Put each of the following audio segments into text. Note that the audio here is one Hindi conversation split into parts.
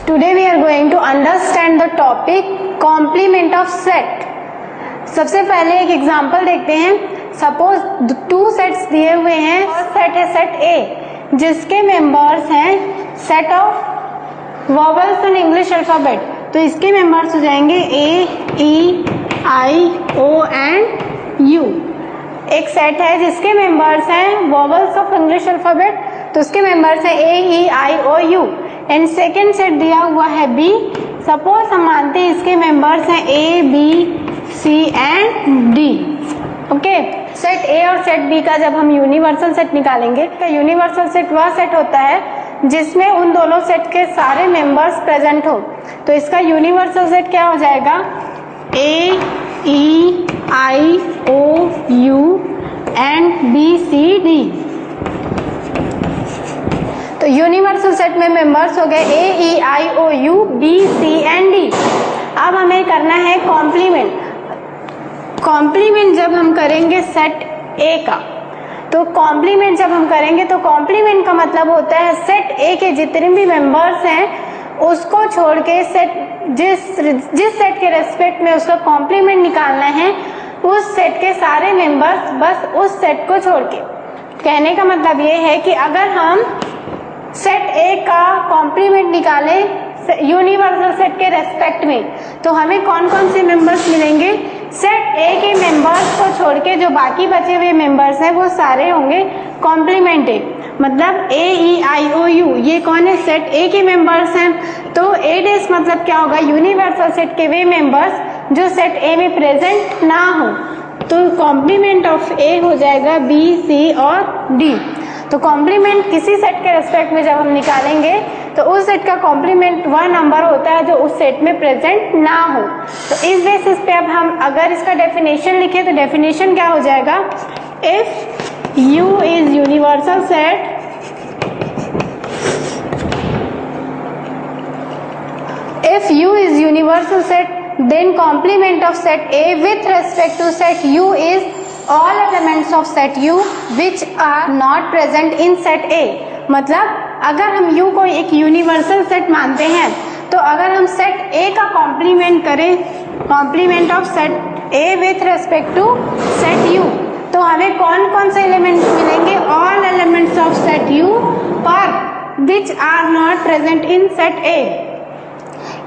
Today we are going to understand the topic complement of set. सबसे पहले एक एग्जांपल देखते हैं. सपोज टू सेट्स दिए हुए हैं और सेट है सेट ए जिसके मेंबर्स हैं set of vowels in English alphabet. तो इसके मेंबर्स हो जाएंगे ए, E, I, O and you. एक सेट है जिसके मेंबर्स हैं वॉवल्स ऑफ इंग्लिश अल्फाबेट, तो उसके मेंबर्स हैं ए, E, I, O, U. And second set दिया हुआ है बी. सपोज हम मानते हैं इसके मेंबर्स हैं A, B, C and D. Okay, set A और सेट बी का जब हम यूनिवर्सल सेट निकालेंगे तो यूनिवर्सल सेट वह सेट होता है जिसमें उन दोनों सेट के सारे मेंबर्स प्रेजेंट हो. तो इसका यूनिवर्सल सेट क्या हो जाएगा? A, E, I, O, U and B, C, D. तो यूनिवर्सल सेट में मेंबर्स हो गए A, E, I, O, U, B, C and D. अब हमें करना है कॉम्प्लीमेंट. कॉम्प्लीमेंट जब हम करेंगे सेट ए का, तो कॉम्प्लीमेंट जब हम करेंगे तो कॉम्प्लीमेंट का मतलब होता है सेट ए के जितने भी मेंबर्स हैं उसको छोड़ के सेट जिस सेट के रेस्पेक्ट में उसका कॉम्प्लीमेंट निकालना है उस सेट के सारे मेंबर्स बस उस सेट को छोड़ के. कहने का मतलब ये है कि अगर हम सेट ए का कॉम्प्लीमेंट निकालें यूनिवर्सल सेट के रेस्पेक्ट में तो हमें कौन कौन से मेंबर्स मिलेंगे? सेट ए के मेंबर्स को छोड़ के जो बाकी बचे हुए मेंबर्स हैं वो सारे होंगे कॉम्प्लीमेंटेड. मतलब ए, ई, आई, ओ, यू ये कौन है? सेट ए के मेंबर्स हैं. तो ए डेस मतलब क्या होगा? यूनिवर्सल सेट के वे मेंबर्स जो सेट ए में प्रेजेंट ना हो. तो कॉम्प्लीमेंट ऑफ ए हो जाएगा बी, सी और डी. तो कॉम्प्लीमेंट किसी सेट के रेस्पेक्ट में जब हम निकालेंगे तो उस सेट का कॉम्प्लीमेंट वह नंबर होता है जो उस सेट में प्रेजेंट ना हो. तो इस बेसिस पे अब हम अगर इसका डेफिनेशन लिखें तो डेफिनेशन क्या हो जाएगा? If U is universal set, if U is universal set then complement of set A with respect to set U is all elements of set U which are not present in set A. मतलब अगर हम U को एक यूनिवर्सल सेट मानते हैं तो अगर हम सेट A का कॉम्प्लीमेंट करें, complement of set A with respect to set U, तो हमें कौन कौन से एलिमेंट्स मिलेंगे? All elements of set U पर which are not present in set A.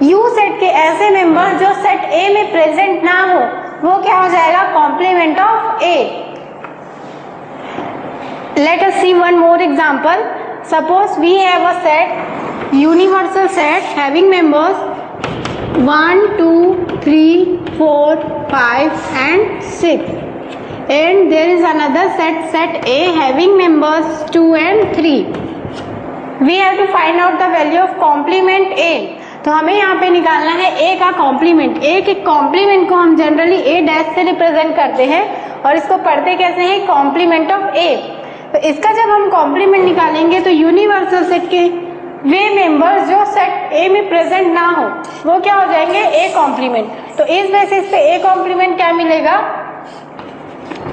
U set के ऐसे मेंबर जो सेट A में प्रेजेंट ना हो वो क्या हो जाएगा? Complement of A. Let us see one more example. Suppose we have a set, universal set having members 1, 2, 3, 4, 5 and 6. And there is another set, set A having members 2 and 3. We have to find out the value of complement A. तो हमें यहाँ पे निकालना है A का कॉम्प्लीमेंट. A के कॉम्प्लीमेंट को हम जनरली A डैश से रिप्रेजेंट करते हैं और इसको पढ़ते कैसे हैं? Complement of A. तो इसका जब हम कॉम्प्लीमेंट निकालेंगे तो यूनिवर्सल सेट के वे मेंबर्स जो सेट ए में प्रेजेंट ना हो वो क्या हो जाएंगे? A complement. तो इस बेसिस पे ए कॉम्प्लीमेंट क्या मिलेगा?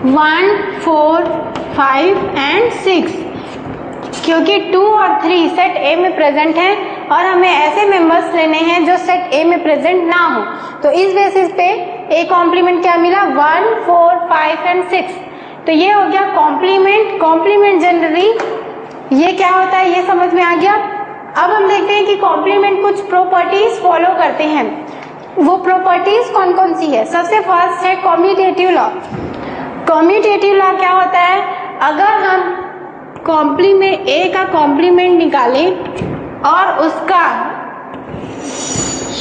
1, 4, 5 एंड 6. क्योंकि 2 और 3 सेट ए में प्रेजेंट हैं और हमें ऐसे मेंबर्स लेने हैं जो सेट ए में प्रेजेंट ना हो. तो इस बेसिस पे ए कॉम्प्लीमेंट क्या मिला? 1, 4, 5 एंड 6. तो ये हो गया कॉम्प्लीमेंट. कॉम्प्लीमेंट जनरली ये क्या होता है ये समझ में आ गया. अब हम देखते हैं कि कॉम्प्लीमेंट कुछ प्रॉपर्टीज फॉलो करते हैं. वो प्रॉपर्टीज कौन कौन सी है? सबसे फर्स्ट है कम्यूटेटिव लॉ. कम्यूटेटिव लॉ क्या होता है? अगर हम कॉम्प्लीमेंट ए का कॉम्प्लीमेंट निकालें और उसका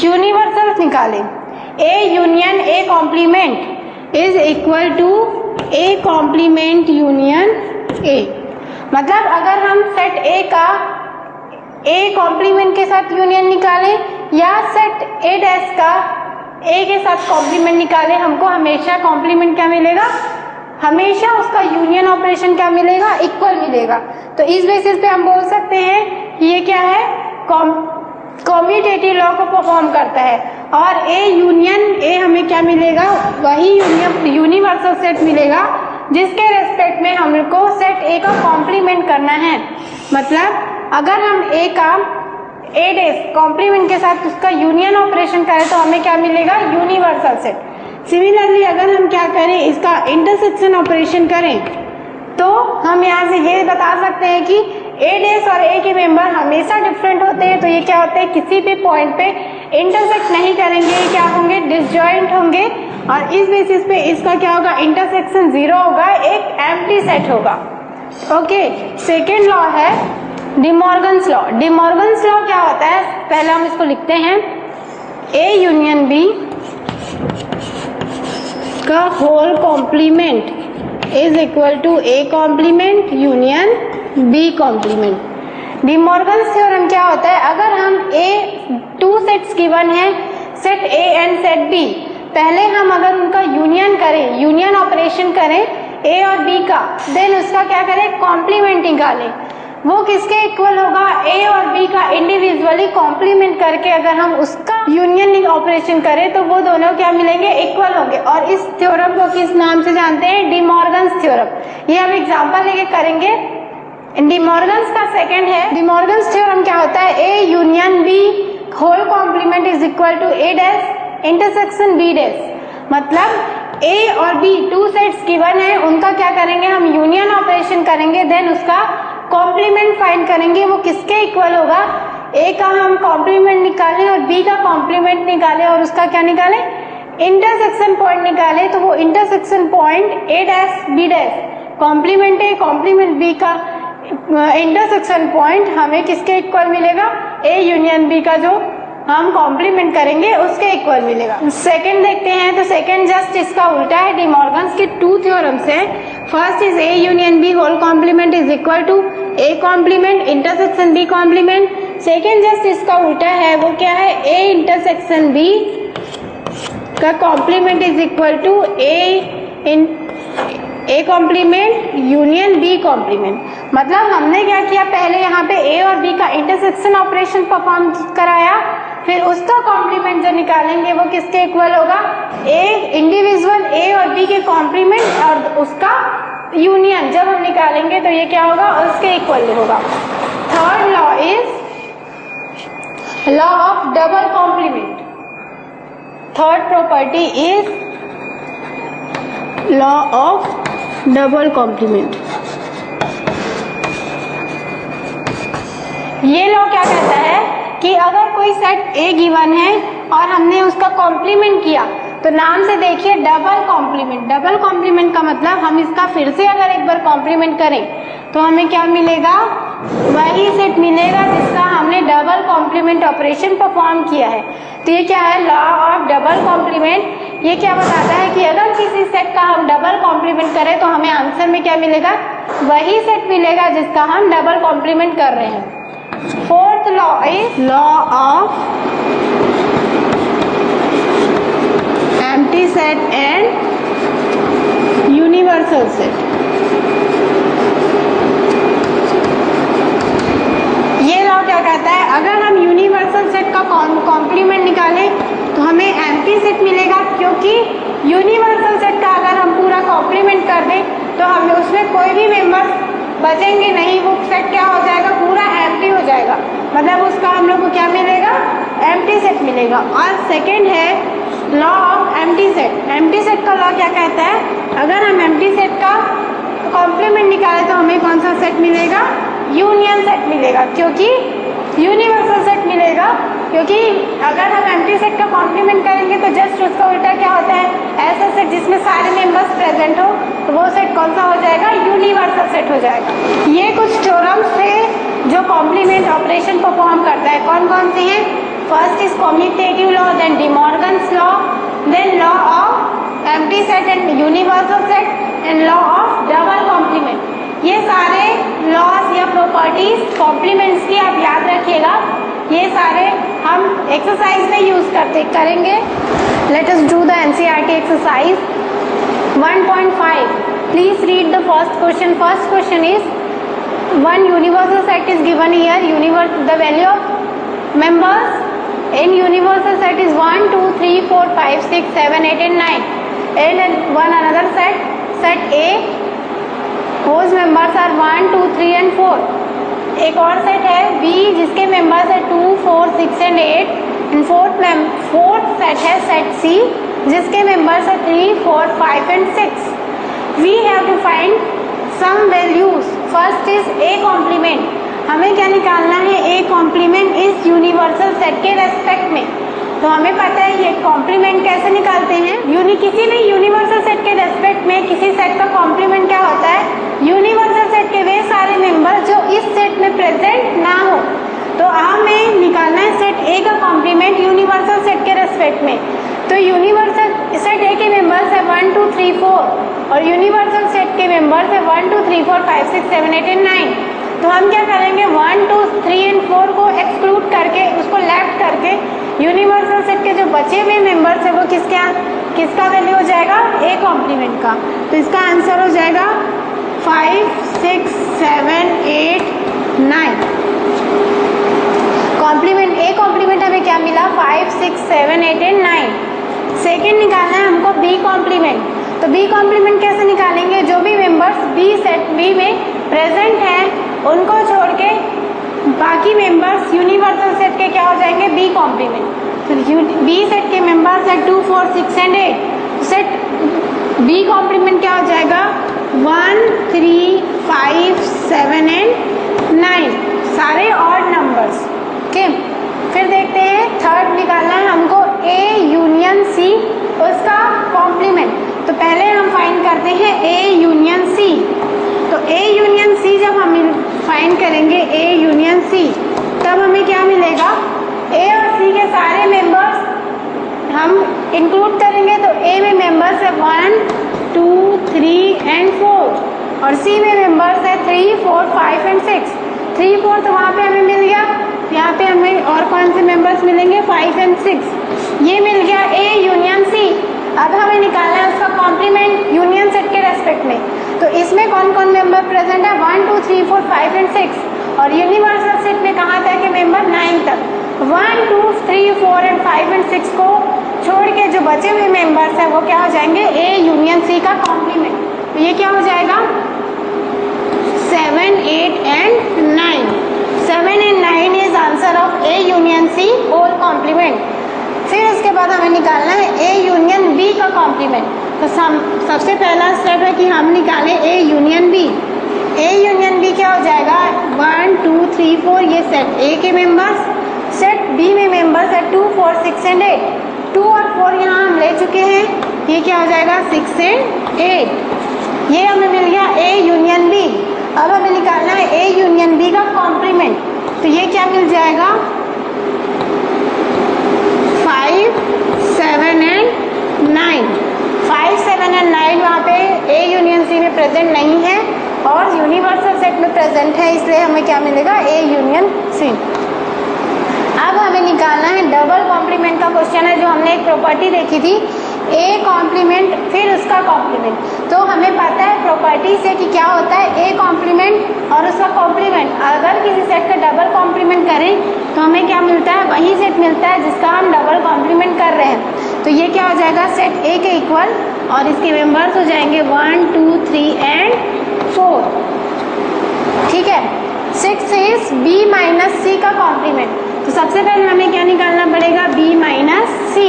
यूनिवर्सल निकालें, A union A complement is equal to A complement union A. मतलब अगर हम सेट ए का ए कॉम्प्लीमेंट के साथ यूनियन निकालें या सेट ए डैश का ए के साथ कॉम्प्लीमेंट निकालें, हमको हमेशा कॉम्प्लीमेंट क्या मिलेगा? हमेशा उसका यूनियन ऑपरेशन क्या मिलेगा? इक्वल मिलेगा. तो इस बेसिस पे हम बोल सकते हैं ये क्या है? कम्यूटेटिव लॉ को परफॉर्म करता है. और ए यूनियन ए हमें क्या मिलेगा? वही यूनिवर्सल सेट मिलेगा जिसके रेस्पेक्ट में हमको सेट ए का कॉम्प्लीमेंट करना है. मतलब अगर हम ए का ए डेज कॉम्प्लीमेंट के साथ उसका यूनियन ऑपरेशन करें तो हमें क्या मिलेगा, यूनिवर्सल सेट। सिमिलरली अगर हम क्या करें, इसका इंटरसेक्शन ऑपरेशन करें तो हम यहाँ से ये बता सकते हैं कि ए डेज और ए के मेंबर हमेशा डिफरेंट होते हैं। तो ये क्या होते हैं, किसी भी पॉइंट पे इंटरसेक्ट नहीं करेंगे, क्या होंगे, डिसजॉइंट होंगे, और इस बेसिस पे इसका क्या होगा, इंटरसेक्शन 0 होगा, एक एम्प्टी सेट होगा। ओके, सेकेंड लॉ है डिमॉर्गन्स लॉ। डिमॉर्गन्स लॉ क्या होता है, पहले हम इसको लिखते हैं, ए यूनियन बी का whole complement is equal to A complement union B complement. De Morgan's theorem क्या होता है, अगर हम टू सेट्स गिवन है, set A and set B, पहले हम अगर उनका यूनियन करें, यूनियन ऑपरेशन करें ए और बी का, देन उसका क्या करें, कॉम्प्लीमेंट निकालें, वो किसके इक्वल होगा, ए और बी का इंडिविजुअली कॉम्प्लीमेंट करके अगर हम उसका यूनियन ऑपरेशन करें तो वो दोनों क्या मिलेंगे, इक्वल होंगे। और इस थ्योरम को किस नाम से जानते हैं, डिमॉर्गन्स थ्योरम। ये हम एग्जांपल लेके करेंगे। डिमॉर्गन्स का सेकंड है, डिमॉर्गन्स थ्योरम क्या होता है, A union B whole complement is equal to A dash intersection B dash. मतलब ए और बी टू सेट्स गिवन है, उनका क्या करेंगे, हम यूनियन ऑपरेशन करेंगे, देन उसका कॉम्प्लीमेंट फाइंड करेंगे, वो किसके इक्वल होगा, ए का हम कॉम्प्लीमेंट निकालें और बी का कॉम्प्लीमेंट निकालें और उसका क्या निकालें, इंटरसेक्शन पॉइंट निकालें, तो वो intersection point A dash B dash complement A complement B का इंटरसेक्शन पॉइंट हमें किसके इक्वल मिलेगा, ए यूनियन बी का जो हम कॉम्प्लीमेंट करेंगे उसके इक्वल मिलेगा। सेकंड देखते हैं, तो सेकंड जस्ट इसका उल्टा है। डिमॉर्गन्स के टू थ्योरम्स हैं। First is A union B whole complement is equal to A complement intersection B complement. Second just इसका उल्टा है, वो क्या है, ए इंटरसेक्शन बी का complement is equal to A complement union B complement. मतलब हमने क्या किया, पहले यहाँ पे ए और बी का इंटरसेक्शन ऑपरेशन परफॉर्म कराया, फिर उसका कॉम्प्लीमेंट जो निकालेंगे वो किसके इक्वल होगा, ए इंडिविजुअल ए और बी के कॉम्प्लीमेंट और उसका यूनियन जब हम निकालेंगे तो ये क्या होगा, उसके इक्वल होगा। Third law is law of double complement. Third property is law of double complement. ये लॉ क्या कहता है कि अगर कोई सेट ए गिवन है और हमने उसका कॉम्प्लीमेंट किया, तो नाम से देखिए डबल कॉम्प्लीमेंट। डबल कॉम्प्लीमेंट का मतलब हम इसका फिर से अगर एक बार कॉम्प्लीमेंट करें तो हमें क्या मिलेगा, वही सेट मिलेगा जिसका हमने डबल कॉम्प्लीमेंट ऑपरेशन परफॉर्म किया है। तो ये क्या है, लॉ ऑफ डबल कॉम्प्लीमेंट। ये क्या बताता है कि अगर किसी सेट का हम डबल कॉम्प्लीमेंट करें तो हमें आंसर में क्या मिलेगा, वही सेट मिलेगा जिसका हम डबल कॉम्प्लीमेंट कर रहे हैं। Fourth law is law of empty set and universal set. ये लॉ क्या कहता है, अगर हम यूनिवर्सल सेट का कॉम्प्लीमेंट निकालें तो हमें एम्प्टी सेट मिलेगा, क्योंकि यूनिवर्सल सेट का अगर हम पूरा कॉम्प्लीमेंट कर दें तो हमें उसमें कोई भी मेंबर्स बचेंगे नहीं, वो सेट क्या हो जाएगा, पूरा एम्प्टी हो जाएगा। मतलब उसका हम लोग को क्या मिलेगा, एम्प्टी सेट मिलेगा। और सेकंड है law of empty set. Empty set का लॉ क्या कहता है, अगर हम एम्प्टी सेट का कॉम्प्लीमेंट निकालें तो हमें कौन सा सेट मिलेगा, यूनियन सेट मिलेगा, क्योंकि यूनिवर्सल सेट मिलेगा, क्योंकि अगर हम एम्प्टी सेट का कॉम्प्लीमेंट करेंगे तो जस्ट उसका उल्टा क्या होता है, ऐसा सेट जिसमें सारे मेंबर्स प्रेजेंट हो तो वो सेट कौन सा हो जाएगा, यूनिवर्सल सेट हो जाएगा। ये कुछ थ्योरम्स थे जो कॉम्प्लीमेंट ऑपरेशन परफॉर्म करता है। कौन कौन से हैं, first is commutative law, then De Morgan's law, then law of empty set and universal set and law of double complement. ये सारे लॉज या प्रॉपर्टीज कॉम्प्लीमेंट्स की आप याद रखिएगा, ये सारे हम एक्सरसाइज में यूज करेंगे। Late us do the NCERT exercise 1.5. Please read the first question. First question is one universal set is given here. The value of members in universal set is 1, 2, 3, 4, 5, 6, 7, 8 and 9. And one another set A, whose members are 1, 2, 3 and 4. एक और सेट है B जिसके मेंबर्स है 2, 4, 6 एंड 8। फोर्थ सेट है सेट C जिसके मेंबर्स है 3, 4, 5 and 6। We have to find some values. First is A complement. हमें क्या निकालना है? A कॉम्प्लीमेंट इस यूनिवर्सल सेट के रेस्पेक्ट में। तो हमें पता है ये कॉम्प्लीमेंट कैसे निकालते हैं। किसी भी यूनिवर्सल सेट के रेस्पेक्ट में किसी सेट का कॉम्प्लीमेंट क्या होता है? यूनिवर्सल सेट के वे सारे मेंबर जो इस सेट में प्रेजेंट ना हो। तो हमें निकालना है सेट A का कॉम्प्लीमेंट यूनिवर्सल सेट के रेस्पेक्ट में। तो यूनिवर्सल सेट A के मेंबर्स है 1, 2, 3, 4 और यूनिवर्सल सेट के मेंबर्स है 1, 2, 3, 4, 5, 6, 7, 8 एंड 9। तो हम क्या करेंगे? 1, 2, 3 एंड 4 को एक्सक्लूड करके, उसको लेफ्ट करके यूनिवर्सल सेट के जो बचे हुए मेंबर्स है वो किसका वैल्यू हो जाएगा? A कॉम्प्लीमेंट का। तो इसका आंसर हो जाएगा 5, 6, 7, 8, 9। कॉम्प्लीमेंट A कॉम्प्लीमेंट हमें क्या मिला? 5, 6, 7, 8 एंड 9। सेकेंड निकालना है हमको B कॉम्प्लीमेंट। तो B कॉम्प्लीमेंट कैसे निकालेंगे? जो भी मेंबर्स B सेट B में प्रेजेंट हैं उनको छोड़ के बाकी मेंबर्स यूनिवर्सल सेट के क्या हो जाएंगे? B complement. तो B सेट के मेंबर्स है 2, 4, 6 एंड 8। सेट B कॉम्प्लीमेंट क्या हो जाएगा? 1, 3, 5, 7 एंड 9, सारे ऑड नंबर्स। ओके, फिर देखते हैं थर्ड निकालना है हमको A यूनियन C उसका कॉम्प्लीमेंट। तो पहले हम फाइंड करते हैं A यूनियन C। तो A यूनियन C जब हम फाइंड करेंगे A यूनियन C तब हमें क्या मिलेगा? A और C के सारे मेंबर्स हम इंक्लूड करेंगे। तो A में मेंबर्स है 1, 2, 3 एंड 4 और C में मेंबर्स है 3, 4, 5 एंड 6। 3, 4 तो वहाँ पे हमें मिल गया। यहाँ पे हमें और कौन से मेंबर्स मिलेंगे? 5 एंड 6। ये मिल गया A यूनियन C। अब हमें निकालना है उसका कॉम्प्लीमेंट यूनियन सेट के रेस्पेक्ट में। तो इसमें कौन कौन मेंबर प्रेजेंट है? 1, 2, 3, 4, 5 एंड 6 और यूनिवर्सल सेट में कहाँ तक है मेंबर? 9 तक। 1, 2, 3, 4 एंड 5 एंड 6 को छोड़ के जो बचे हुए मेंबर्स है वो क्या हो जाएंगे? A यूनियन C का कॉम्प्लीमेंट। तो ये क्या हो जाएगा? 7, 8 and 9। 7 and 9 is answer of A union C whole complement. फिर उसके बाद हमें निकालना है A यूनियन B का कॉम्प्लीमेंट। तो सबसे पहला स्टेप है कि हम निकालें A union B। A union B क्या हो जाएगा? 1, 2, 3, 4 ये सेट A के मेंबर्स। सेट B में मेंबर्स है 2, 4, 6 एंड 8। 2 और 4 यहाँ हम ले चुके हैं। ये क्या हो जाएगा? 6 एंड 8। ये हमें मिल गया A यूनियन B। अब हमें निकालना है A यूनियन B का कॉम्प्लीमेंट। तो ये क्या मिल जाएगा? 5, 7 एंड 9। 5, 7 एंड 9 वहाँ पे A यूनियन C में प्रेजेंट नहीं है और यूनिवर्सल सेट में प्रेजेंट है, इसलिए हमें क्या मिलेगा? A union C। अब हमें निकालना है डबल कॉम्प्लीमेंट का क्वेश्चन है जो हमने एक प्रॉपर्टी देखी थी A कॉम्प्लीमेंट फिर उसका कॉम्प्लीमेंट। तो हमें पता है प्रॉपर्टी से कि क्या होता है A कॉम्प्लीमेंट और उसका कॉम्प्लीमेंट। अगर किसी सेट का डबल कॉम्प्लीमेंट करें तो हमें क्या मिलता है? वही सेट मिलता है जिसका हम डबल कॉम्प्लीमेंट कर रहे हैं। तो ये क्या हो जाएगा? सेट A के इक्वल और इसके मेंबर्स हो जाएंगे 1, 2, 3 एंड 4। ठीक है। 6 इज B माइनस C का कॉम्प्लीमेंट। तो सबसे पहले हमें क्या निकालना पड़ेगा? B minus C।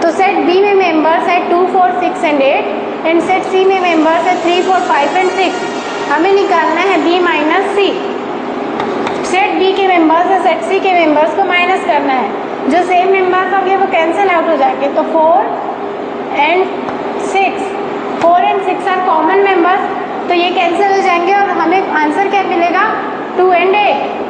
तो सेट B में मेंबर्स है 2, 4, 6 एंड 8 एंड सेट C में मेंबर्स है 3, 4, 5 एंड 6। हमें निकालना है B minus C। Set B के मेंबर्स है सेट C के मेंबर्स को माइनस करना है। जो सेम मेंबर्स होंगे वो कैंसिल आउट हो जाएंगे। तो 4 and 6, 4 and 6 are common members, तो ये कैंसिल हो जाएंगे और हमें आंसर क्या मिलेगा? 2 एंड 8।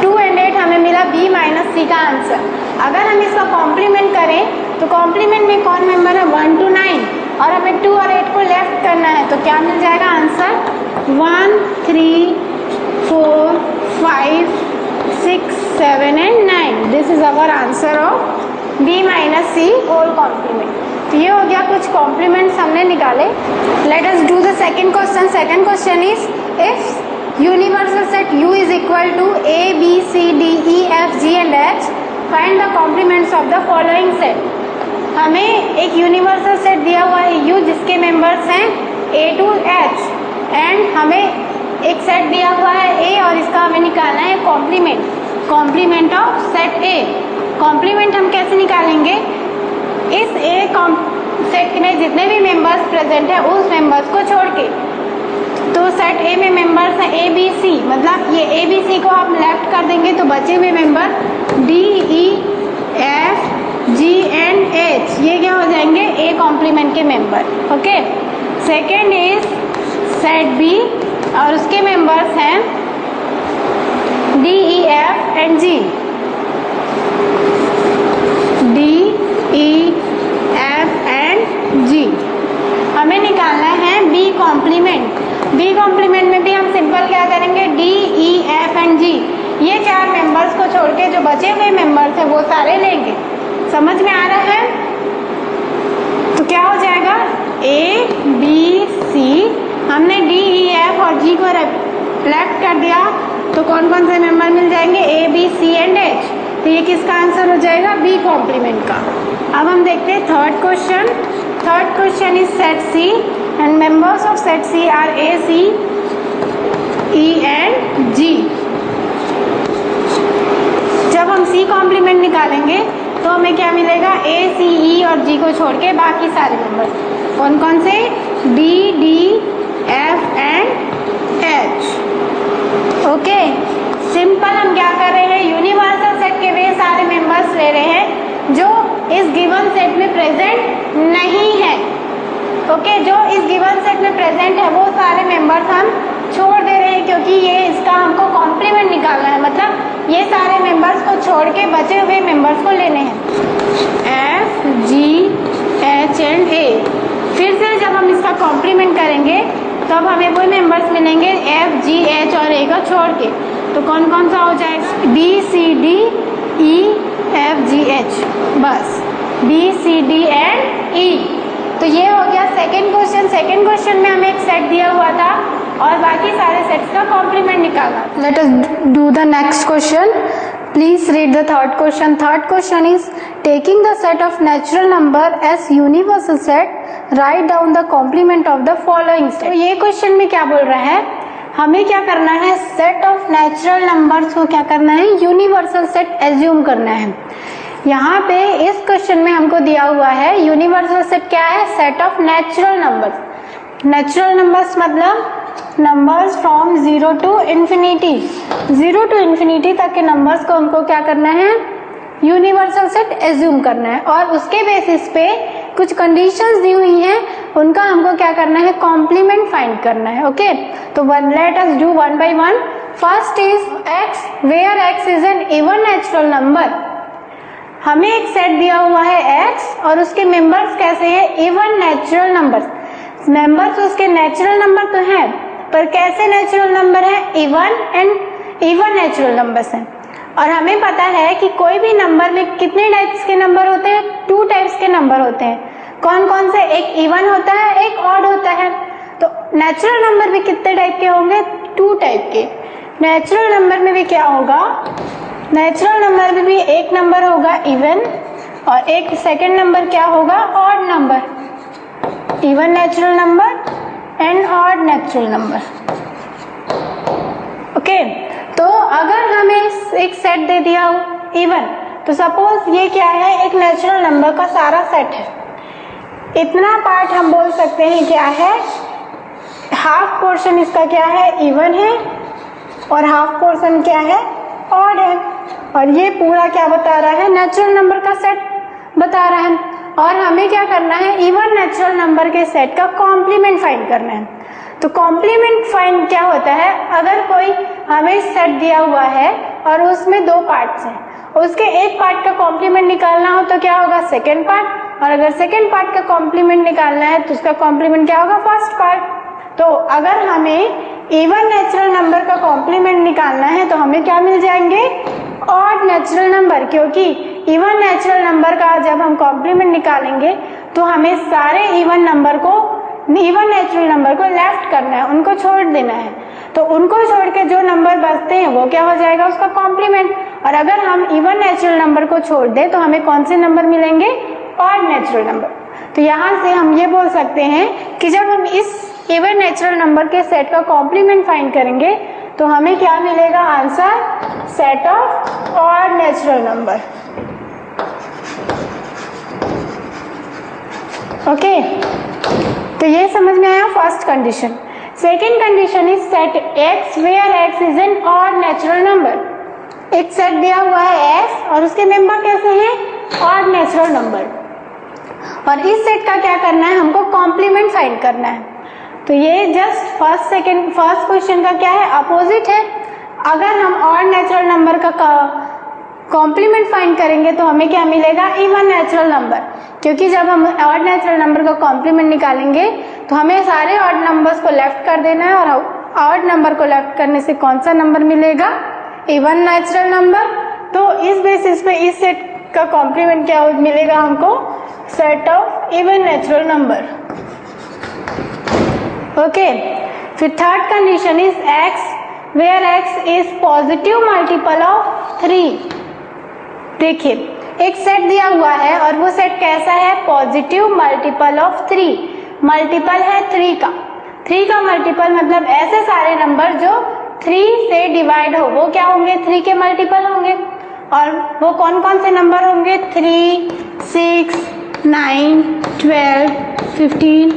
2 एंड 8 हमें मिला B माइनस C का आंसर। अगर हम इसका कॉम्प्लीमेंट करें तो कॉम्प्लीमेंट में कौन मेंबर है? 1 to 9 और हमें 2 और 8 को लेफ्ट करना है। तो क्या मिल जाएगा answer? 1, 3, 4, 5, 6, 7 and 9। This is our answer of B minus C whole complement. तो ये हो गया कुछ कॉम्प्लीमेंट्स हमने निकाले। Let us do the second question. Second question is if universal set U is equal to A, B, C, D, E, F, G and H, find the complements of the following set। हमें एक यूनिवर्सल सेट दिया हुआ है U जिसके मेंबर्स हैं A to H एंड हमें एक सेट दिया हुआ है ए और इसका हमें निकालना है complement of set A. Complement हम कैसे निकालेंगे? इस ए सेट में जितने भी मेंबर्स प्रेजेंट है उस मेंबर्स को छोड़ के। तो सेट ए में मेंबर्स हैं ए बी सी, मतलब ये ए बी सी को आप लेफ्ट कर देंगे तो बचे हुए member D E F G and H, ये क्या हो जाएंगे? ए कॉम्प्लीमेंट के member. Okay, second is set B और उसके मेंबर्स हैं D E F and G, D E F and G. हमें निकालना है बी कॉम्प्लीमेंट। बी कॉम्प्लीमेंट में भी हम सिंपल क्या करेंगे? डी ई एफ एंड जी, ये चार मेंबर्स को छोड़ के जो बचे हुए मेंबर्स हैं वो सारे लेंगे। समझ में आ रहा है? तो क्या हो जाएगा? ए बी सी, हमने डी ई एफ और जी को लेफ्ट कर दिया तो कौन कौन से मेंबर मिल जाएंगे? A B C and H. तो ये किसका आंसर हो जाएगा? बी कॉम्प्लीमेंट का। अब हम देखते हैं third question. Third question is set C and members of set C are A C E and G. जब हम सी कॉम्प्लीमेंट निकालेंगे तो हमें क्या मिलेगा? ए सी ई और जी को छोड़ के बाकी सारे मेंबर्स कौन कौन से? D D F and H. Okay, simple हम क्या कर रहे हैं? यूनिवर्सल सेट के वे सारे मेंबर्स ले रहे हैं जो इस गिवन सेट में प्रेजेंट नहीं है। ओके, जो इस गिवन सेट में प्रेजेंट है वो सारे मेंबर्स हम छोड़ दे रहे हैं क्योंकि ये इसका हमको कॉम्प्लीमेंट निकालना है, मतलब ये सारे मेंबर्स को छोड़ के बचे हुए मेंबर्स को लेने हैं एफ जी एच एंड ए। फिर से जब हम इसका कॉम्प्लीमेंट करेंगे तब हमें वो मेंबर्स मिलेंगे एफ जी एच और ए को छोड़ के। तो कौन कौन सा हो जाएगा? B C D E F G H, बस B C D and E. तो ये हो गया सेकेंड क्वेश्चन। सेकेंड क्वेश्चन में हमें एक सेट दिया हुआ था और बाकी सारे सेट्स का कॉम्प्लीमेंट निकालना। Let us do the next question. Please read the third question. Third question is taking the set of natural number as universal set, write down the complement of the following set. तो ये क्वेश्चन में क्या बोल रहा है? हमें क्या करना है? सेट ऑफ नेचुरल नंबर्स को क्या करना है? यूनिवर्सल सेट एज्यूम करना है। यहाँ पे इस क्वेश्चन में हमको दिया हुआ है यूनिवर्सल सेट क्या है? Set of natural numbers. Natural numbers मतलब numbers from 0 to infinity, 0 to infinity तक के नंबर्स को हमको क्या करना है? यूनिवर्सल सेट एज्यूम करना है और उसके बेसिस पे कुछ कंडीशंस दी हुई हैं, उनका हमको क्या करना है? कॉम्प्लीमेंट फाइंड करना है। ओके, तो let us do one by one. First is X, where X is an even natural number. हमें एक सेट दिया हुआ है एक्स और उसके मेंबर्स कैसे हैं? Even natural numbers. मेंबर्स उसके नेचुरल नंबर तो हैं पर कैसे नेचुरल नंबर है? इवन नेचुरल नंबर्स हैं। और हमें पता है कि कोई भी नंबर में कितने टाइप्स के नंबर होते हैं? 2 टाइप्स के नंबर होते हैं। कौन कौन से? एक इवन होता है, एक ऑड होता है। तो नेचुरल नंबर भी कितने टाइप के होंगे? 2 टाइप के। नेचुरल नंबर में भी क्या होगा? नेचुरल नंबर में भी एक नंबर होगा इवन और एक सेकंड नंबर क्या होगा? Odd number. Even natural number and odd natural number. Okay, तो अगर हमें एक सेट दे दिया हो इवन, तो सपोज ये क्या है? एक नेचुरल नंबर का सारा सेट है। इतना पार्ट हम बोल सकते हैं क्या है? हाफ पोर्शन इसका क्या है? इवन है और हाफ पोर्शन क्या है? ऑड है। और ये पूरा क्या बता रहा है? नेचुरल नंबर का सेट बता रहा है। और हमें क्या करना है? इवन नेचुरल नंबर के सेट का कॉम्प्लीमेंट फाइंड करना है। तो कॉम्प्लीमेंट फाइंड क्या होता है? अगर कोई हमें सेट दिया हुआ है और उसमें 2 पार्ट्स हैं, उसके एक पार्ट का कॉम्प्लीमेंट निकालना हो तो क्या होगा? Second part. और अगर सेकेंड पार्ट का कॉम्प्लीमेंट निकालना है तो उसका कॉम्प्लीमेंट क्या होगा? First part. तो अगर हमें इवन नेचुरल नंबर का कॉम्प्लीमेंट निकालना है तो हमें क्या मिल जाएंगे? ऑड नेचुरल नंबर, क्योंकि इवन नेचुरल नंबर का जब हम कॉम्प्लीमेंट निकालेंगे तो हमें सारे इवन नेचुरल नंबर को लेफ्ट करना है, उनको छोड़ देना है। तो उनको छोड़ के जो नंबर बचते हैं वो क्या हो जाएगा? उसका कॉम्प्लीमेंट। और अगर हम इवन नेचुरल नंबर को छोड़ दें तो हमें कौन से नंबर मिलेंगे? Odd natural number. तो यहाँ से हम ये बोल सकते हैं कि जब हम इस इवन नेचुरल नंबर के सेट का कॉम्प्लीमेंट फाइंड करेंगे तो हमें क्या मिलेगा answer, set of odd natural number. Okay, तो ये समझ में आया first condition. Second condition is set X where X is an odd natural number. एक सेट दिया हुआ है एक्स और उसके मेंबर कैसे हैं, ऑड नेचुरल नंबर, और इस सेट का क्या करना है, हमको कॉम्प्लीमेंट फाइंड करना है। तो ये जस्ट फर्स्ट क्वेश्चन का क्या है, अपोजिट है। अगर हम ऑड नेचुरल नंबर का कॉम्प्लीमेंट फाइंड करेंगे तो हमें क्या मिलेगा, इवन नेचुरल नंबर, क्योंकि जब हम ऑड नेचुरल नंबर का कॉम्प्लीमेंट निकालेंगे तो हमें सारे ऑड नंबर्स को लेफ्ट कर देना है, और ऑड नंबर को लेफ्ट करने से कौन सा नंबर मिलेगा, इवन नेचुरल नंबर। तो इस बेसिस पे इस सेट का कॉम्प्लीमेंट क्या मिलेगा हमको, set of even natural number. Okay, फिर third condition is X where X is positive multiple of 3। देखिए एक सेट दिया हुआ है और वो सेट कैसा है, पॉजिटिव मल्टीपल ऑफ 3, मल्टीपल है 3 का। 3 का मल्टीपल मतलब ऐसे सारे नंबर जो 3 से डिवाइड हो वो क्या होंगे, 3 के मल्टीपल होंगे। और वो कौन कौन से नंबर होंगे, 3, 6, 9, 12, 15,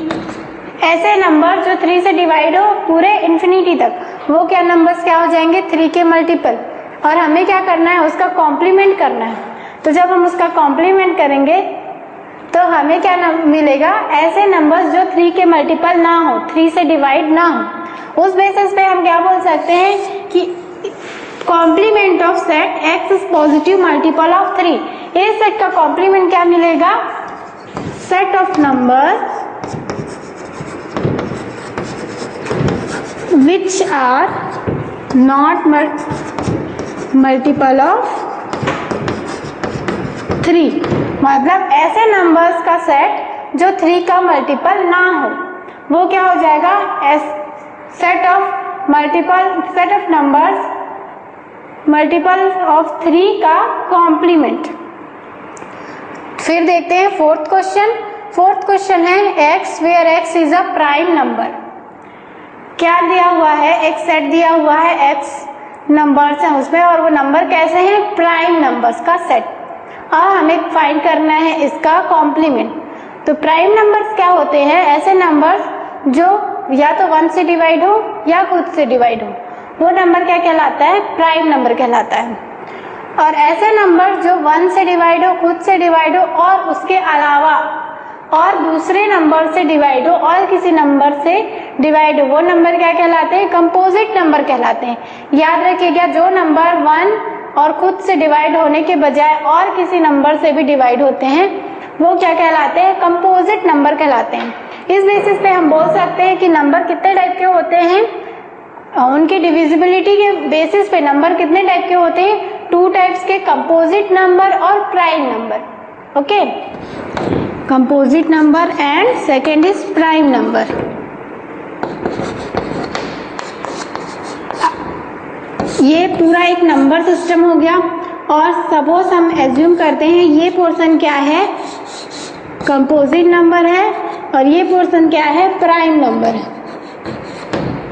ऐसे नंबर जो 3 से डिवाइड हो पूरे इन्फिनिटी तक, वो क्या नंबर्स क्या हो जाएंगे, 3 के मल्टीपल। और हमें क्या करना है, उसका कॉम्प्लीमेंट करना है। तो जब हम उसका कॉम्प्लीमेंट करेंगे तो हमें क्या मिलेगा, ऐसे नंबर्स जो 3 के मल्टीपल ना हो, 3 से डिवाइड ना हो। उस बेसिस पे हम क्या बोल सकते हैं कि complement of set X is positive multiple of 3। इस सेट का कॉम्प्लीमेंट क्या मिलेगा, set of number which are not multiple of 3। मतलब ऐसे नंबर्स का सेट जो 3 का मल्टीपल ना हो, वो क्या हो जाएगा, set of numbers multiple of 3 का कॉम्प्लीमेंट। फिर देखते हैं फोर्थ क्वेश्चन। फोर्थ क्वेश्चन है X where X is a prime number. क्या दिया हुआ है, एक सेट दिया हुआ है, एक्स नंबर्स हैं उसमें, और वो नंबर कैसे हैं, प्राइम नंबर्स का सेट, और हमें फाइंड करना है इसका कॉम्प्लीमेंट। तो प्राइम नंबर्स क्या होते हैं, ऐसे नंबर्स जो या तो 1 से डिवाइड हो या खुद से डिवाइड हो, वो नंबर क्या कहलाता है, प्राइम नंबर कहलाता है। और ऐसे नंबर जो 1 से डिवाइड हो, खुद से डिवाइड हो, और उसके अलावा और दूसरे नंबर से डिवाइड हो और किसी नंबर से डिवाइड हो, वो नंबर क्या कहलाते हैं, कंपोजिट नंबर कहलाते हैं। याद रखिएगा, जो नंबर 1 और खुद से डिवाइड होने के बजाय और किसी नंबर से भी डिवाइड होते हैं वो क्या कहलाते हैं, कंपोजिट नंबर कहलाते हैं। इस बेसिस पे हम बोल सकते हैं कि नंबर कितने टाइप के होते हैं, उनकी डिविजिबिलिटी के बेसिस पे नंबर कितने टाइप के होते हैं, 2 टाइप्स के, कंपोजिट नंबर और prime number. Okay, composite number and second is prime number. ये पूरा एक नंबर सिस्टम हो गया, और सपोज हम एज्यूम करते हैं ये पोर्शन क्या है, कंपोजिट नंबर है, और ये पोर्शन क्या है, प्राइम नंबर है।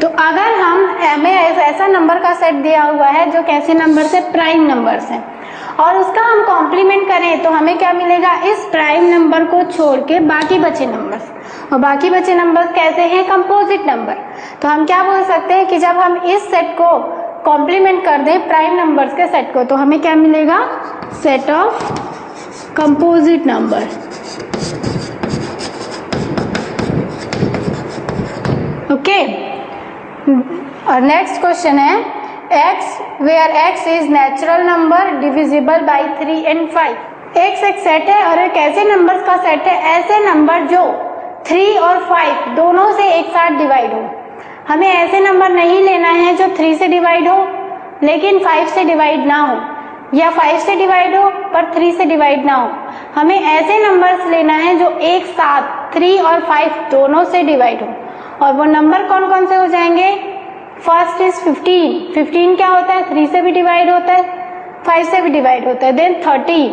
तो अगर हमें ऐसा नंबर का सेट दिया हुआ है जो कैसे नंबर से, प्राइम नंबर से, और उसका हम कॉम्प्लीमेंट करें तो हमें क्या मिलेगा, इस प्राइम नंबर को छोड़ के बाकी बचे नंबर्स, और बाकी बचे नंबर्स कैसे हैं, कंपोजिट नंबर। तो हम क्या बोल सकते हैं कि जब हम इस सेट को कॉम्प्लीमेंट कर दें प्राइम नंबर्स के सेट को, तो हमें क्या मिलेगा, set of composite number. Okay, और नेक्स्ट क्वेश्चन है X where X is natural number divisible by 3 and 5। X एक सेट है और एक ऐसे नंबर्स का सेट है, ऐसे नंबर जो 3 और 5 दोनों से एक साथ डिवाइड हो। हमें ऐसे नंबर नहीं लेना है जो 3 से डिवाइड हो लेकिन 5 से डिवाइड ना हो, या 5 से डिवाइड हो पर 3 से डिवाइड ना हो। हमें ऐसे नंबर्स लेना है जो एक साथ 3 और 5 दोनों से डिवाइड हो, और वो नंबर कौन कौन से हो जाएंगे, फर्स्ट इज 15। 15 क्या होता है, 3 से भी डिवाइड होता है, 5 से भी डिवाइड होता है। देन 30,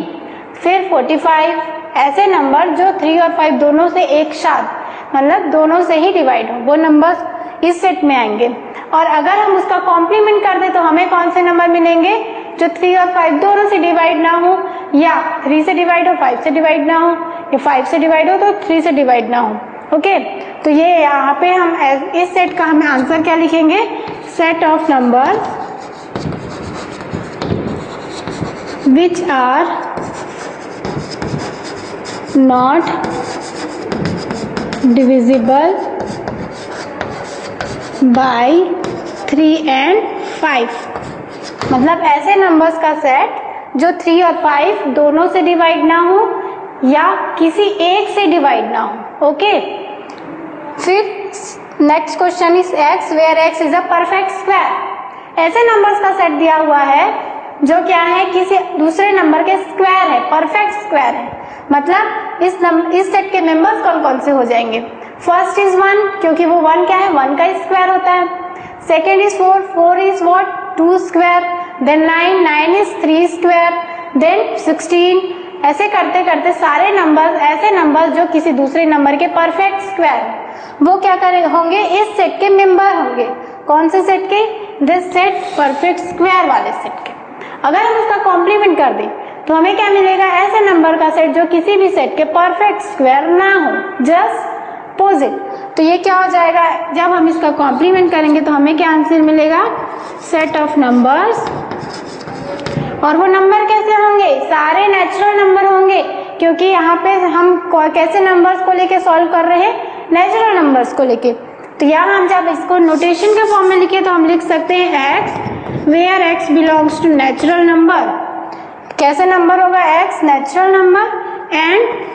फिर 45, ऐसे नंबर जो 3 और 5 दोनों से एक साथ मतलब दोनों से ही डिवाइड हो, वो नंबर्स इस सेट में आएंगे। और अगर हम उसका कॉम्प्लीमेंट कर दे तो हमें कौन से नंबर मिलेंगे, जो 3 और 5 दोनों से डिवाइड ना हो, या 3 से डिवाइड हो 5 से डिवाइड ना हो, या 5 से डिवाइड हो तो 3 से डिवाइड ना हो। ओके, तो ये यहाँ पे हम इस सेट का हमें आंसर क्या लिखेंगे, set of number which are not divisible by 3 and 5, मतलब ऐसे नंबर्स का सेट जो 3 और 5 दोनों से डिवाइड ना हो या किसी एक से डिवाइड ना हो। ओके, फिर next question is x where x is a perfect square. ऐसे नंबर्स का सेट दिया हुआ है जो क्या है, किसी दूसरे नंबर के स्क्वायर है, परफेक्ट स्क्वायर है। मतलब इस सेट के मेंबर्स कौन कौन से हो जाएंगे, फर्स्ट इज 1 क्योंकि वो 1 क्या है, 1 का स्क्वायर होता है। Second is 4, 4 is what, 2 square. Then 9, 9 is 3 square. Then 16, ऐसे करते करते सारे नंबर्स, ऐसे नंबर्स जो किसी दूसरे नंबर के परफेक्ट स्क्वायर वो क्या करे होंगे, इस सेट के मेंबर होंगे। कौन से सेट के, दिस सेट परफेक्ट स्क्वायर वाले सेट के। अगर हम इसका कॉम्प्लीमेंट कर दें तो हमें क्या मिलेगा, ऐसे नंबर का सेट जो किसी भी सेट के परफेक्ट स्क्वायर ना हो, जस्ट अपोजिट। तो ये क्या हो जाएगा, जब हम इसका कॉम्प्लीमेंट करेंगे तो हमें क्या आंसर मिलेगा, सेट ऑफ नंबर्स। और वो नंबर कैसे होंगे, सारे नेचुरल नंबर होंगे, क्योंकि यहाँ पे हम कैसे नंबर्स को लेके सॉल्व कर रहे हैं, नेचुरल नंबर्स को लेके। तो यहाँ हम जब इसको नोटेशन के फॉर्म में लिखे तो हम लिख सकते हैं x where x belongs to natural number. कैसे नंबर होगा, x natural number and